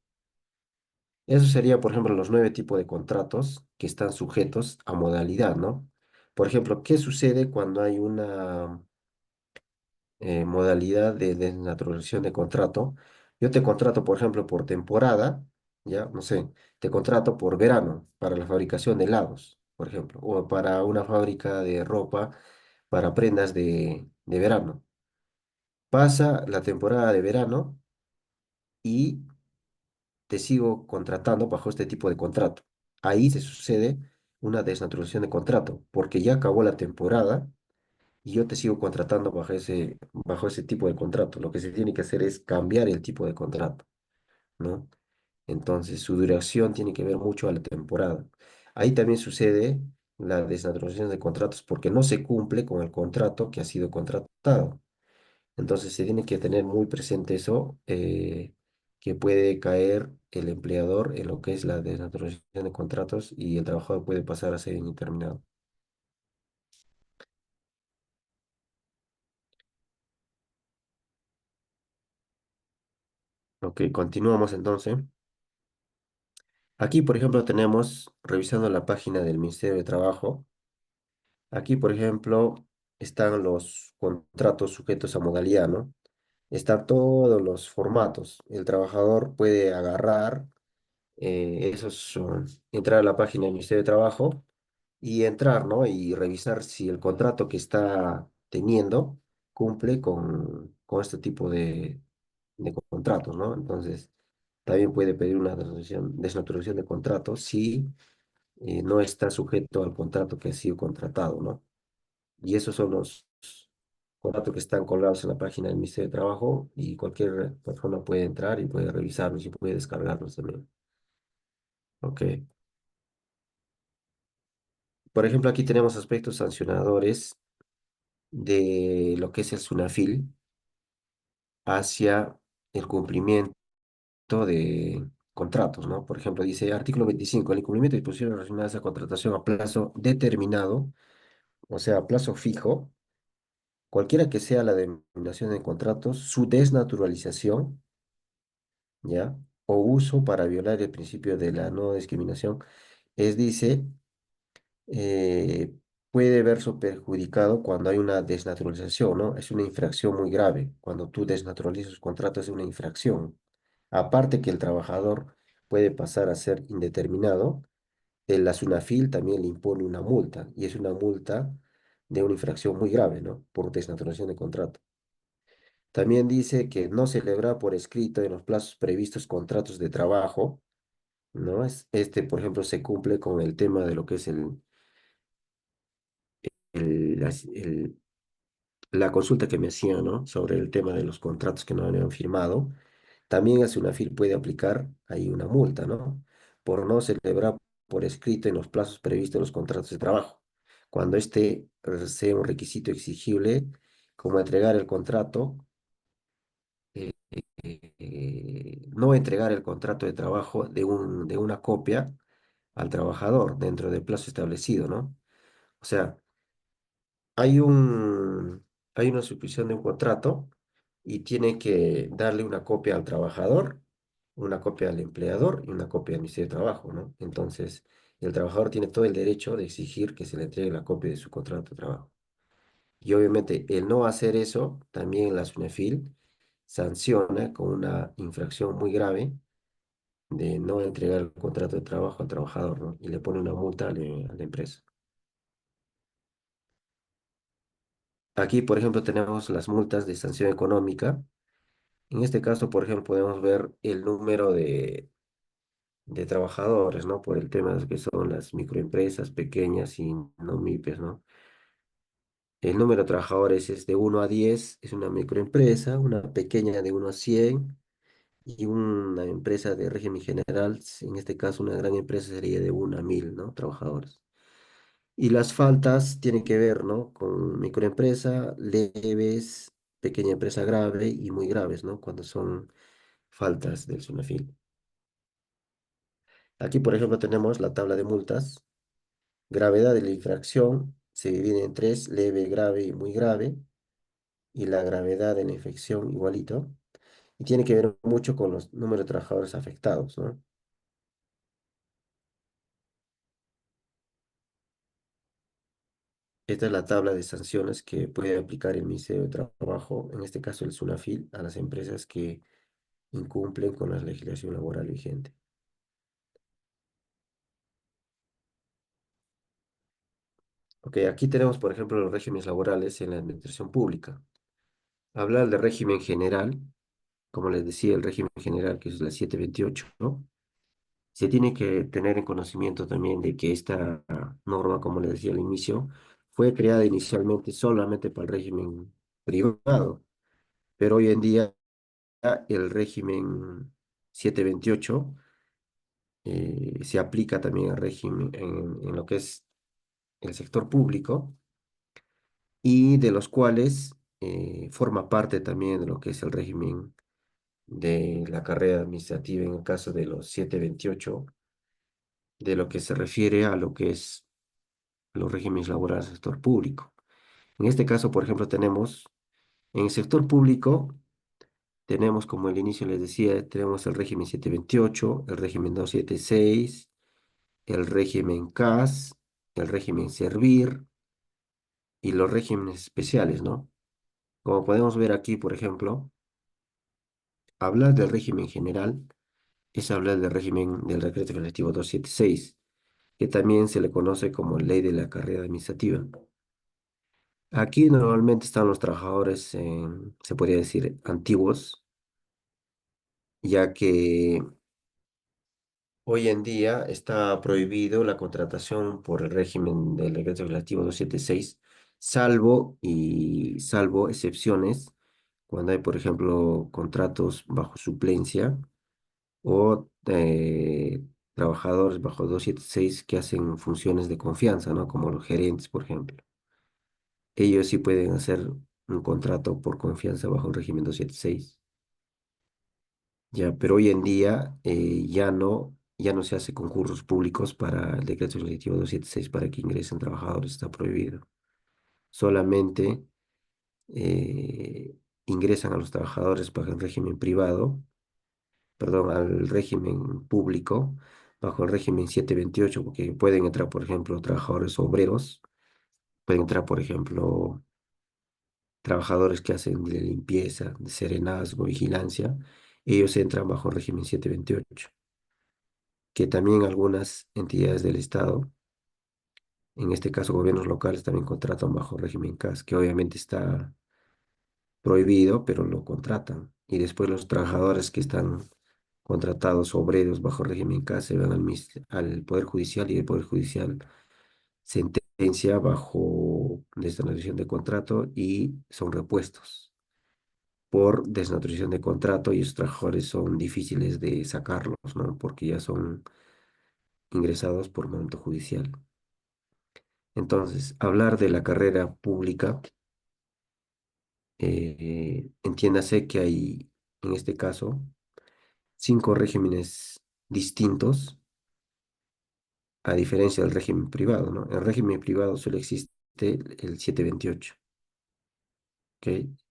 Eso sería, por ejemplo, los 9 tipos de contratos que están sujetos a modalidad, ¿no? Por ejemplo, ¿qué sucede cuando hay una modalidad de desnaturalización de contrato? Yo te contrato, por ejemplo, por temporada, ya, no sé, te contrato por verano para la fabricación de helados, por ejemplo, o para una fábrica de ropa para prendas de verano. Pasa la temporada de verano y te sigo contratando bajo este tipo de contrato. Ahí se sucede una desnaturalización de contrato, porque ya acabó la temporada y yo te sigo contratando bajo ese tipo de contrato. Lo que se tiene que hacer es cambiar el tipo de contrato, ¿no? Entonces, su duración tiene que ver mucho a la temporada. Ahí también sucede la desnaturalización de contratos porque no se cumple con el contrato que ha sido contratado. Entonces, se tiene que tener muy presente eso, que puede caer el empleador en lo que es la desnaturalización de contratos y el trabajador puede pasar a ser indeterminado. Ok, continuamos entonces. Aquí, por ejemplo, tenemos, revisando la página del Ministerio de Trabajo, aquí, por ejemplo, están los contratos sujetos a modalidad, ¿no? Están todos los formatos. El trabajador puede agarrar entrar a la página del Ministerio de Trabajo y entrar, ¿no? Y revisar si el contrato que está teniendo cumple con este tipo de contratos, ¿no? Entonces, también puede pedir una desnaturalización de contrato si no está sujeto al contrato que ha sido contratado, ¿no? Y esos son los contratos que están colgados en la página del Ministerio de Trabajo y cualquier persona puede entrar y puede revisarlos y puede descargarlos también. Ok. Por ejemplo, aquí tenemos aspectos sancionadores de lo que es el SUNAFIL hacia el cumplimiento de contratos, ¿no? Por ejemplo, dice artículo 25, el incumplimiento de disposiciones relacionadas a contratación a plazo determinado, o sea, a plazo fijo, cualquiera que sea la denominación de contratos, su desnaturalización, ¿ya? O uso para violar el principio de la no discriminación, dice, eh, puede verse perjudicado cuando hay una desnaturalización, ¿no? Es una infracción muy grave. Cuando tú desnaturalizas contratos es una infracción. Aparte que el trabajador puede pasar a ser indeterminado, la SUNAFIL también le impone una multa, y es una multa de una infracción muy grave, ¿no? Por desnaturalización de contrato. También dice que no celebra por escrito en los plazos previstos contratos de trabajo, ¿no? Por ejemplo, se cumple con el tema de lo que es la consulta que me hacía, ¿no? Sobre el tema de los contratos que no habían firmado. También a SUNAFIL puede aplicar ahí una multa, ¿no? Por no celebrar por escrito en los plazos previstos en los contratos de trabajo. Cuando este sea un requisito exigible, como entregar el contrato, no entregar el contrato de trabajo de una copia al trabajador dentro del plazo establecido, ¿no? O sea, hay hay una suscripción de un contrato y tiene que darle una copia al trabajador, una copia al empleador y una copia al Ministerio de Trabajo, ¿no? Entonces, el trabajador tiene todo el derecho de exigir que se le entregue la copia de su contrato de trabajo. Y obviamente, el no hacer eso, también la SUNEFIL sanciona con una infracción muy grave de no entregar el contrato de trabajo al trabajador, ¿no? Y le pone una multa a la empresa. Aquí, por ejemplo, tenemos las multas de sanción económica. En este caso, por ejemplo, podemos ver el número de trabajadores, ¿no? Por el tema de que son las microempresas pequeñas y no MIPES, ¿no? El número de trabajadores es de 1 a 10, es una microempresa, una pequeña de 1 a 100 y una empresa de régimen general, en este caso una gran empresa sería de 1 a 1000, ¿no? Trabajadores. Y las faltas tienen que ver, ¿no? Con microempresa, leves, pequeña empresa grave y muy graves, ¿no? Cuando son faltas del SUNAFIL. Aquí, por ejemplo, tenemos la tabla de multas. Gravedad de la infracción se divide en tres: leve, grave y muy grave. Y la gravedad de la infracción igualito. Y tiene que ver mucho con los números de trabajadores afectados, ¿no? Esta es la tabla de sanciones que puede aplicar el Ministerio de Trabajo, en este caso el SUNAFIL, a las empresas que incumplen con la legislación laboral vigente. Ok, aquí tenemos, por ejemplo, los regímenes laborales en la administración pública. Hablar de régimen general, como les decía, el régimen general, que es la 728, ¿no? Se tiene que tener en conocimiento también de que esta norma, como les decía al inicio, fue creada inicialmente solamente para el régimen privado, pero hoy en día el régimen 728 se aplica también al régimen en lo que es el sector público y de los cuales forma parte también de lo que es el régimen de la carrera administrativa en el caso de los 728, de lo que se refiere a lo que es los regímenes laborales del sector público. En este caso, por ejemplo, tenemos en el sector público, tenemos, como al inicio les decía, tenemos el régimen 728, el régimen 276, el régimen CAS, el régimen Servir y los regímenes especiales, ¿no? Como podemos ver aquí, por ejemplo, hablar del régimen general es hablar del régimen del decreto legislativo 276, que también se le conoce como ley de la carrera administrativa. Aquí normalmente están los trabajadores, se podría decir, antiguos, ya que Hoy en día está prohibido la contratación por el régimen del decreto legislativo 276, salvo excepciones, cuando hay, por ejemplo, contratos bajo suplencia o trabajadores bajo 276 que hacen funciones de confianza, ¿no? Como los gerentes, por ejemplo. Ellos sí pueden hacer un contrato por confianza bajo el régimen 276. Ya, pero hoy en día ya no se hace concursos públicos para el decreto legislativo 276 para que ingresen trabajadores, está prohibido. Solamente ingresan a los trabajadores bajo el régimen privado, perdón, al régimen público, bajo el régimen 728, porque pueden entrar, por ejemplo, trabajadores obreros, pueden entrar, por ejemplo, trabajadores que hacen de limpieza, de serenazgo, vigilancia, ellos entran bajo el régimen 728, que también algunas entidades del Estado, en este caso gobiernos locales, también contratan bajo régimen CAS, que obviamente está prohibido, pero lo contratan. Y después los trabajadores que están contratados, obreros bajo régimen CAS, se van al Poder Judicial y el Poder Judicial sentencia bajo desnaturalización de contrato y son repuestos por desnaturalización de contrato y esos trabajadores son difíciles de sacarlos, ¿no? Porque ya son ingresados por mandato judicial. Entonces, hablar de la carrera pública, entiéndase que hay, en este caso, 5 regímenes distintos, a diferencia del régimen privado, ¿no? En el régimen privado solo existe el 728, ¿ok?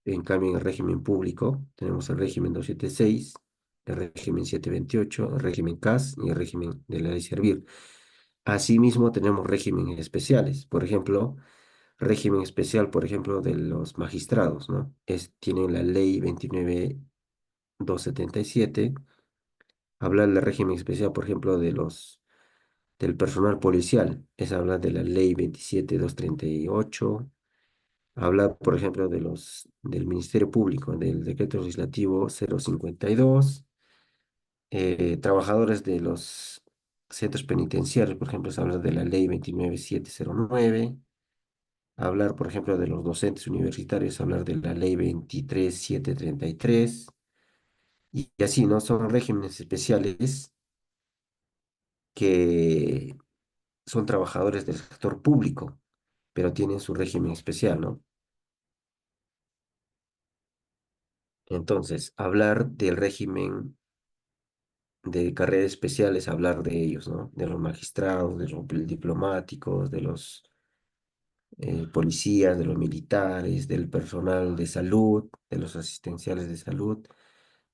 En cambio, en el régimen público tenemos el régimen 276, el régimen 728, el régimen CAS y el régimen de la ley Servir. Asimismo, tenemos regímenes especiales. Por ejemplo, régimen especial, por ejemplo, de los magistrados, ¿no? Tienen la ley 29.277. Hablar del régimen especial, por ejemplo, del personal policial, es hablar de la ley 27.238. Hablar, por ejemplo, del Ministerio Público, del decreto legislativo 052. Trabajadores de los centros penitenciarios, por ejemplo, es hablar de la ley 29.709. Hablar, por ejemplo, de los docentes universitarios, hablar de la ley 23.733. Y así, ¿no? Son regímenes especiales que son trabajadores del sector público, pero tienen su régimen especial, ¿no? Entonces, hablar del régimen de carreras especiales, hablar de ellos, ¿no? De los magistrados, de los diplomáticos, de los policías, de los militares, del personal de salud, de los asistenciales de salud,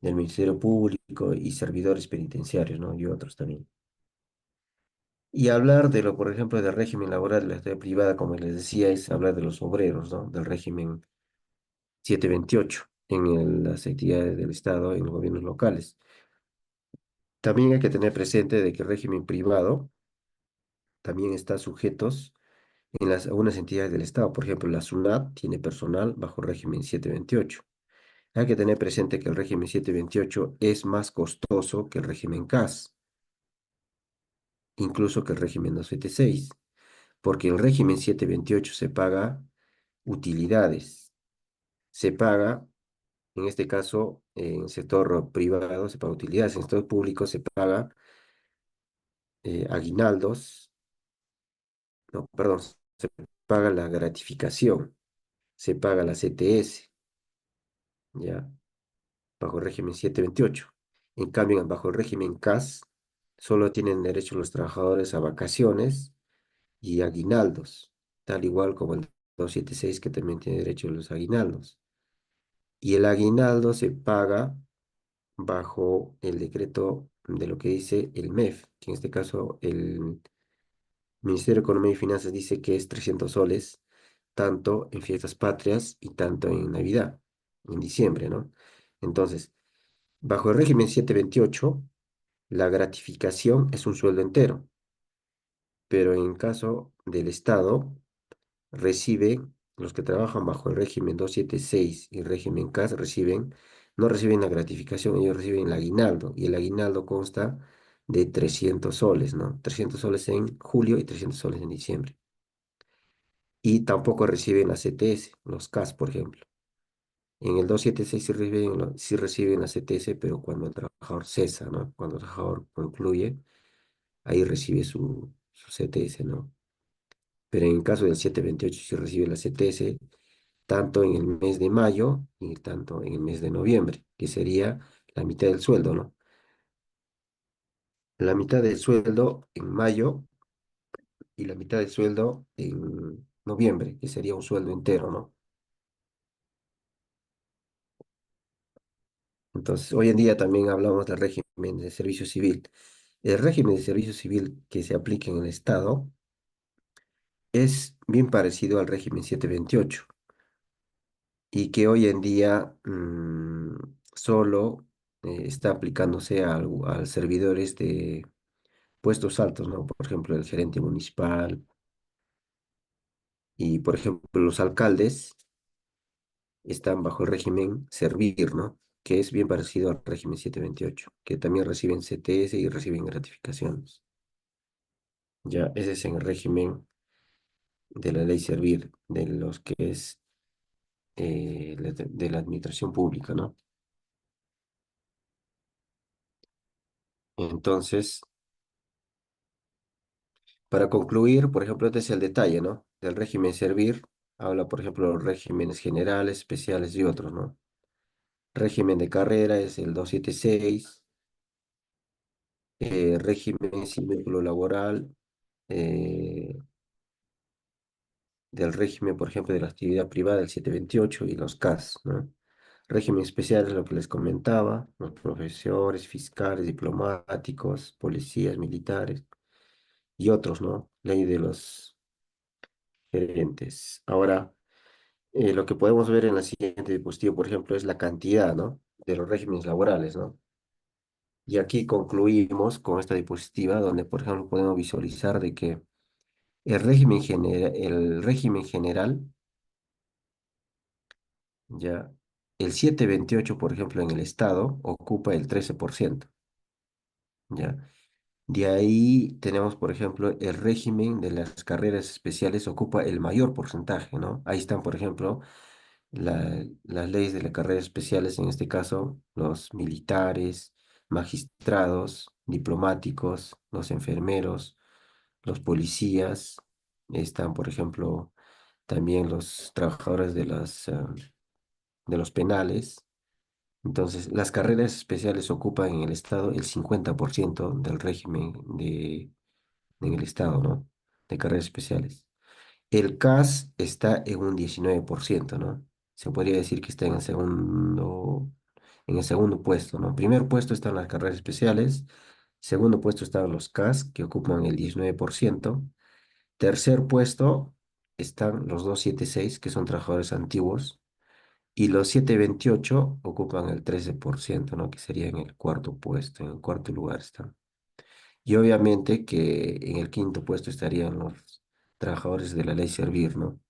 del Ministerio Público y servidores penitenciarios, ¿no? Y otros también. Y hablar por ejemplo, del régimen laboral de la actividad privada, como les decía, es hablar de los obreros, ¿no? Del régimen 728 las actividades del Estado, en los gobiernos locales. También hay que tener presente de que el régimen privado también está sujetos algunas entidades del Estado. Por ejemplo, la SUNAT tiene personal bajo régimen 728. Hay que tener presente que el régimen 728 es más costoso que el régimen CAS, incluso que el régimen 276, porque el régimen 728 se paga utilidades, se paga, en este caso, en el sector privado se paga utilidades, en el sector público se paga aguinaldos, no, perdón, se paga la gratificación, se paga la CTS, ¿ya? Bajo el régimen 728. En cambio, bajo el régimen CAS, solo tienen derecho los trabajadores a vacaciones y aguinaldos, tal igual como el 276 que también tiene derecho a los aguinaldos. Y el aguinaldo se paga bajo el decreto de lo que dice el MEF, que en este caso el Ministerio de Economía y Finanzas dice que es 300 soles, tanto en fiestas patrias y tanto en Navidad, en diciembre, ¿no? Entonces, bajo el régimen 728, la gratificación es un sueldo entero, pero en caso del Estado, los que trabajan bajo el régimen 276 y el régimen CAS no reciben la gratificación, ellos reciben el aguinaldo, y el aguinaldo consta de 300 soles, ¿no? 300 soles en julio y 300 soles en diciembre. Y tampoco reciben la CTS, los CAS, por ejemplo. En el 276 sí reciben la CTS, pero cuando el trabajador cesa, ¿no? Cuando el trabajador concluye, ahí recibe su CTS, ¿no? Pero en el caso del 728 sí recibe la CTS tanto en el mes de mayo y tanto en el mes de noviembre, que sería la mitad del sueldo, ¿no? La mitad del sueldo en mayo y la mitad del sueldo en noviembre, que sería un sueldo entero, ¿no? Entonces, hoy en día también hablamos del régimen de servicio civil. El régimen de servicio civil que se aplica en el Estado es bien parecido al régimen 728 y que hoy en día solo está aplicándose a servidores de puestos altos, ¿no? Por ejemplo, el gerente municipal y, por ejemplo, los alcaldes están bajo el régimen Servir, ¿no? Que es bien parecido al régimen 728, que también reciben CTS y reciben gratificaciones. Ya, ese es en el régimen de la ley Servir, de los que es de la administración pública, ¿no? Entonces, para concluir, por ejemplo, este es el detalle, ¿no? Del régimen Servir, habla, por ejemplo, de los regímenes generales, especiales y otros, ¿no? Régimen de carrera es el 276, régimen sin vínculo laboral, eh, del régimen, por ejemplo, de la actividad privada, el 728 y los CAS, ¿no? Régimen especial es lo que les comentaba, los profesores, fiscales, diplomáticos, policías, militares y otros, ¿no? Ley de los gerentes. Ahora, lo que podemos ver en la siguiente diapositiva, por ejemplo, es la cantidad, ¿no? De los regímenes laborales, ¿no? Y aquí concluimos con esta diapositiva donde, por ejemplo, podemos visualizar de que el régimen general, ya, el 728 por ejemplo, en el Estado, ocupa el 13%, ya. De ahí tenemos, por ejemplo, el régimen de las carreras especiales ocupa el mayor porcentaje, ¿no? Ahí están, por ejemplo, las leyes de las carreras especiales, en este caso, los militares, magistrados, diplomáticos, los enfermeros, los policías, están, por ejemplo, también los trabajadores de los penales. Entonces, las carreras especiales ocupan en el Estado el 50% del régimen en el Estado, ¿no? De carreras especiales. El CAS está en un 19%, ¿no? Se podría decir que está en el segundo puesto, ¿no? Primer puesto están las carreras especiales, segundo puesto están los CAS, que ocupan el 19%, tercer puesto están los 276, que son trabajadores antiguos, y los 728 ocupan el 13%, ¿no? Que sería en el cuarto puesto, en el cuarto lugar están. Y obviamente que en el quinto puesto estarían los trabajadores de la ley Servir, ¿no?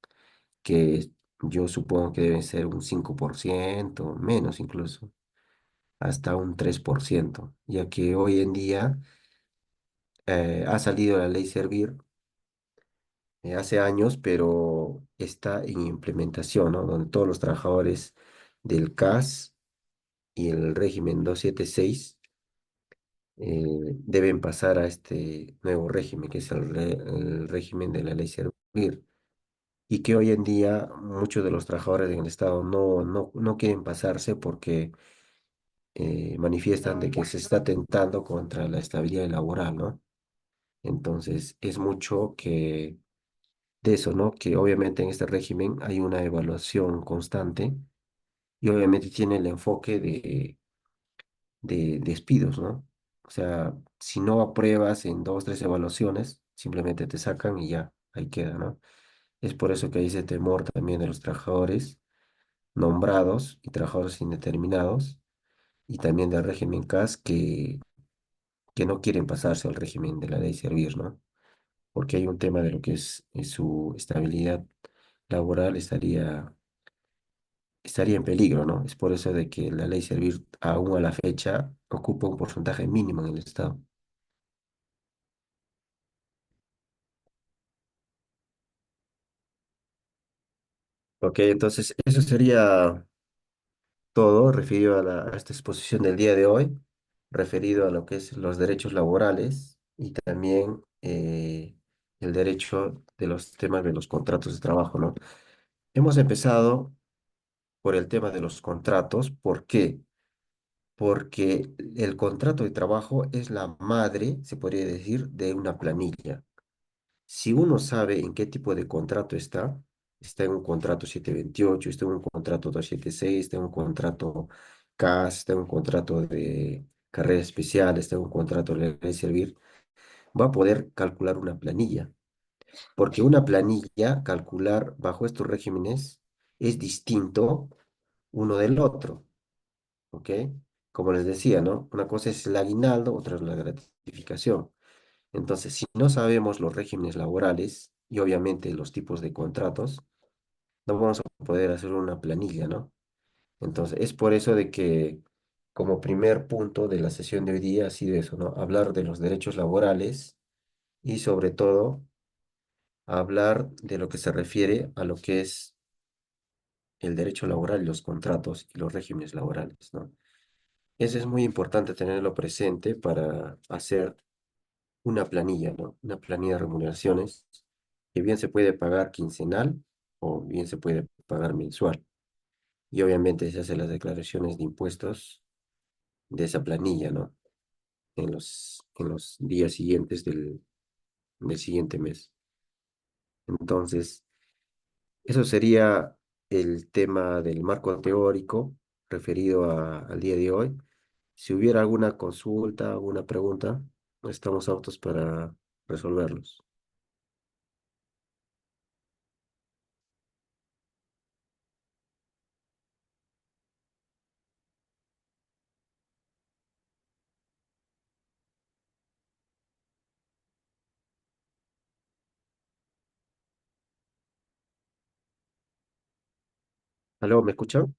Que yo supongo que deben ser un 5%, menos incluso, hasta un 3%, ya que hoy en día ha salido la ley Servir hace años, pero está en implementación, ¿no? Donde todos los trabajadores del CAS y el régimen 276 deben pasar a este nuevo régimen, que es el régimen de la ley Servir, y que hoy en día muchos de los trabajadores en el Estado no quieren pasarse porque manifiestan de que se está atentando contra la estabilidad laboral, ¿no? Entonces, es mucho que de eso, ¿no? Que obviamente en este régimen hay una evaluación constante y obviamente tiene el enfoque de despidos, ¿no? O sea, si no apruebas en dos, tres evaluaciones, simplemente te sacan y ya, ahí queda, ¿no? Es por eso que hay ese temor también de los trabajadores nombrados y trabajadores indeterminados y también del régimen CAS que no quieren pasarse al régimen de la ley Servir, ¿no? Porque hay un tema de lo que es su estabilidad laboral estaría en peligro, ¿no? Es por eso de que la ley Servir aún a la fecha ocupa un porcentaje mínimo en el Estado. Ok, entonces eso sería todo referido a esta exposición del día de hoy, referido a lo que es los derechos laborales y también el derecho de los temas de los contratos de trabajo, ¿no? Hemos empezado por el tema de los contratos. ¿Por qué? Porque el contrato de trabajo es la madre, se podría decir, de una planilla. Si uno sabe en qué tipo de contrato está, está en un contrato 728, está en un contrato 276, está en un contrato CAS, está en un contrato de carrera especial, está en un contrato de ley servir, va a poder calcular una planilla. Porque una planilla, calcular bajo estos regímenes, es distinto uno del otro, ¿ok? Como les decía, ¿no? Una cosa es el aguinaldo, otra es la gratificación. Entonces, si no sabemos los regímenes laborales y obviamente los tipos de contratos, no vamos a poder hacer una planilla, ¿no? Entonces, es por eso de que como primer punto de la sesión de hoy día ha sido eso, ¿no? Hablar de los derechos laborales y sobre todo hablar de lo que se refiere a lo que es el derecho laboral y los contratos y los regímenes laborales, ¿no? Eso es muy importante tenerlo presente para hacer una planilla, ¿no? Una planilla de remuneraciones que bien se puede pagar quincenal o bien se puede pagar mensual. Y obviamente se hacen las declaraciones de impuestos de esa planilla, ¿no? En los días siguientes del siguiente mes. Entonces, eso sería el tema del marco teórico referido al día de hoy. Si hubiera alguna consulta, alguna pregunta, estamos aptos para resolverlos. ¿Aló, me escuchan?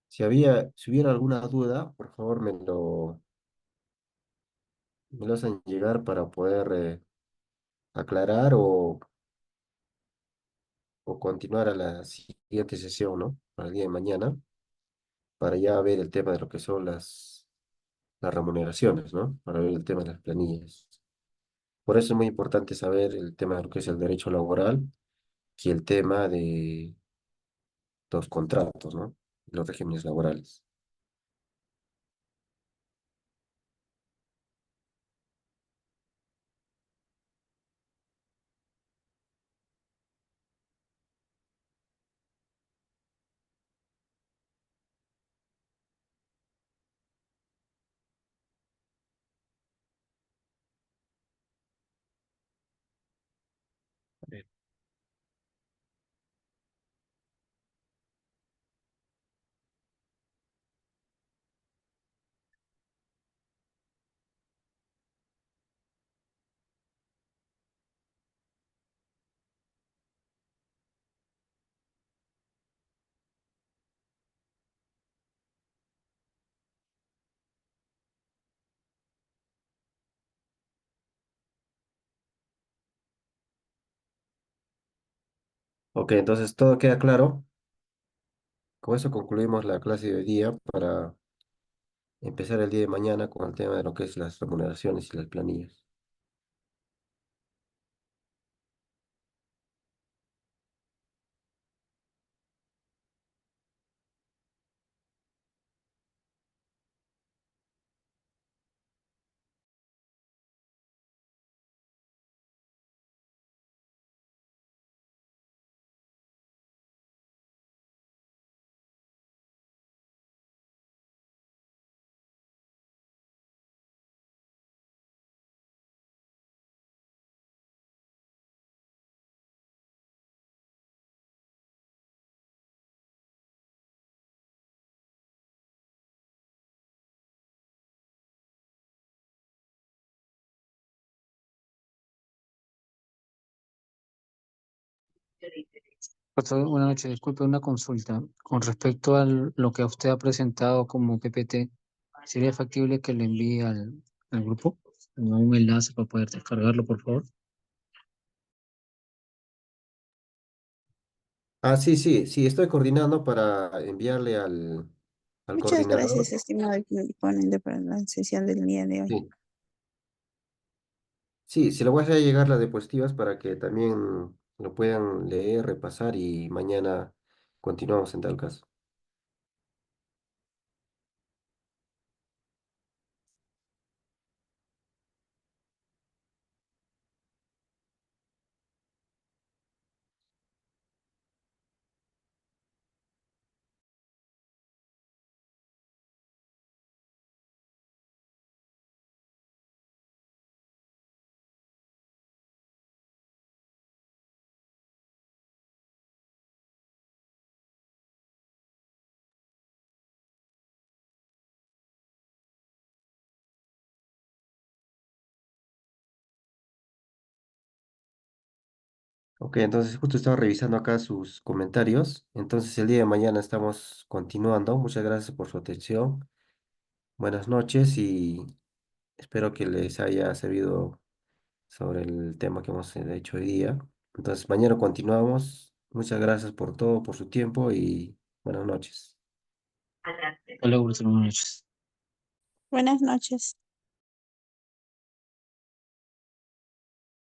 Si hubiera alguna duda, por favor me lo hacen llegar para poder aclarar o continuar a la siguiente sesión, ¿no? Para el día de mañana, para ya ver el tema de lo que son las remuneraciones, ¿no? Para ver el tema de las planillas. Por eso es muy importante saber el tema de lo que es el derecho laboral y el tema de los contratos, ¿no? Los regímenes laborales. Ok, entonces todo queda claro. Con eso concluimos la clase de hoy día para empezar el día de mañana con el tema de lo que es las remuneraciones y las planillas. Pastor, buenas noches, disculpe una consulta. Con respecto a lo que usted ha presentado como PPT, ¿sería factible que le envíe al grupo un enlace para poder descargarlo, por favor? Ah, sí, sí, sí, estoy coordinando para enviarle al Muchas coordinador. gracias, estimado ponente, para la sesión del día de hoy. Sí, sí, se lo voy a hacer llegar las diapositivas para que también lo puedan leer, repasar y mañana continuamos en tal caso. Ok, entonces justo estaba revisando acá sus comentarios. Entonces el día de mañana estamos continuando. Muchas gracias por su atención. Buenas noches y espero que les haya servido sobre el tema que hemos hecho hoy día. Entonces mañana continuamos. Muchas gracias por todo, por su tiempo y buenas noches. Hasta luego, profesor, buenas noches. Buenas noches.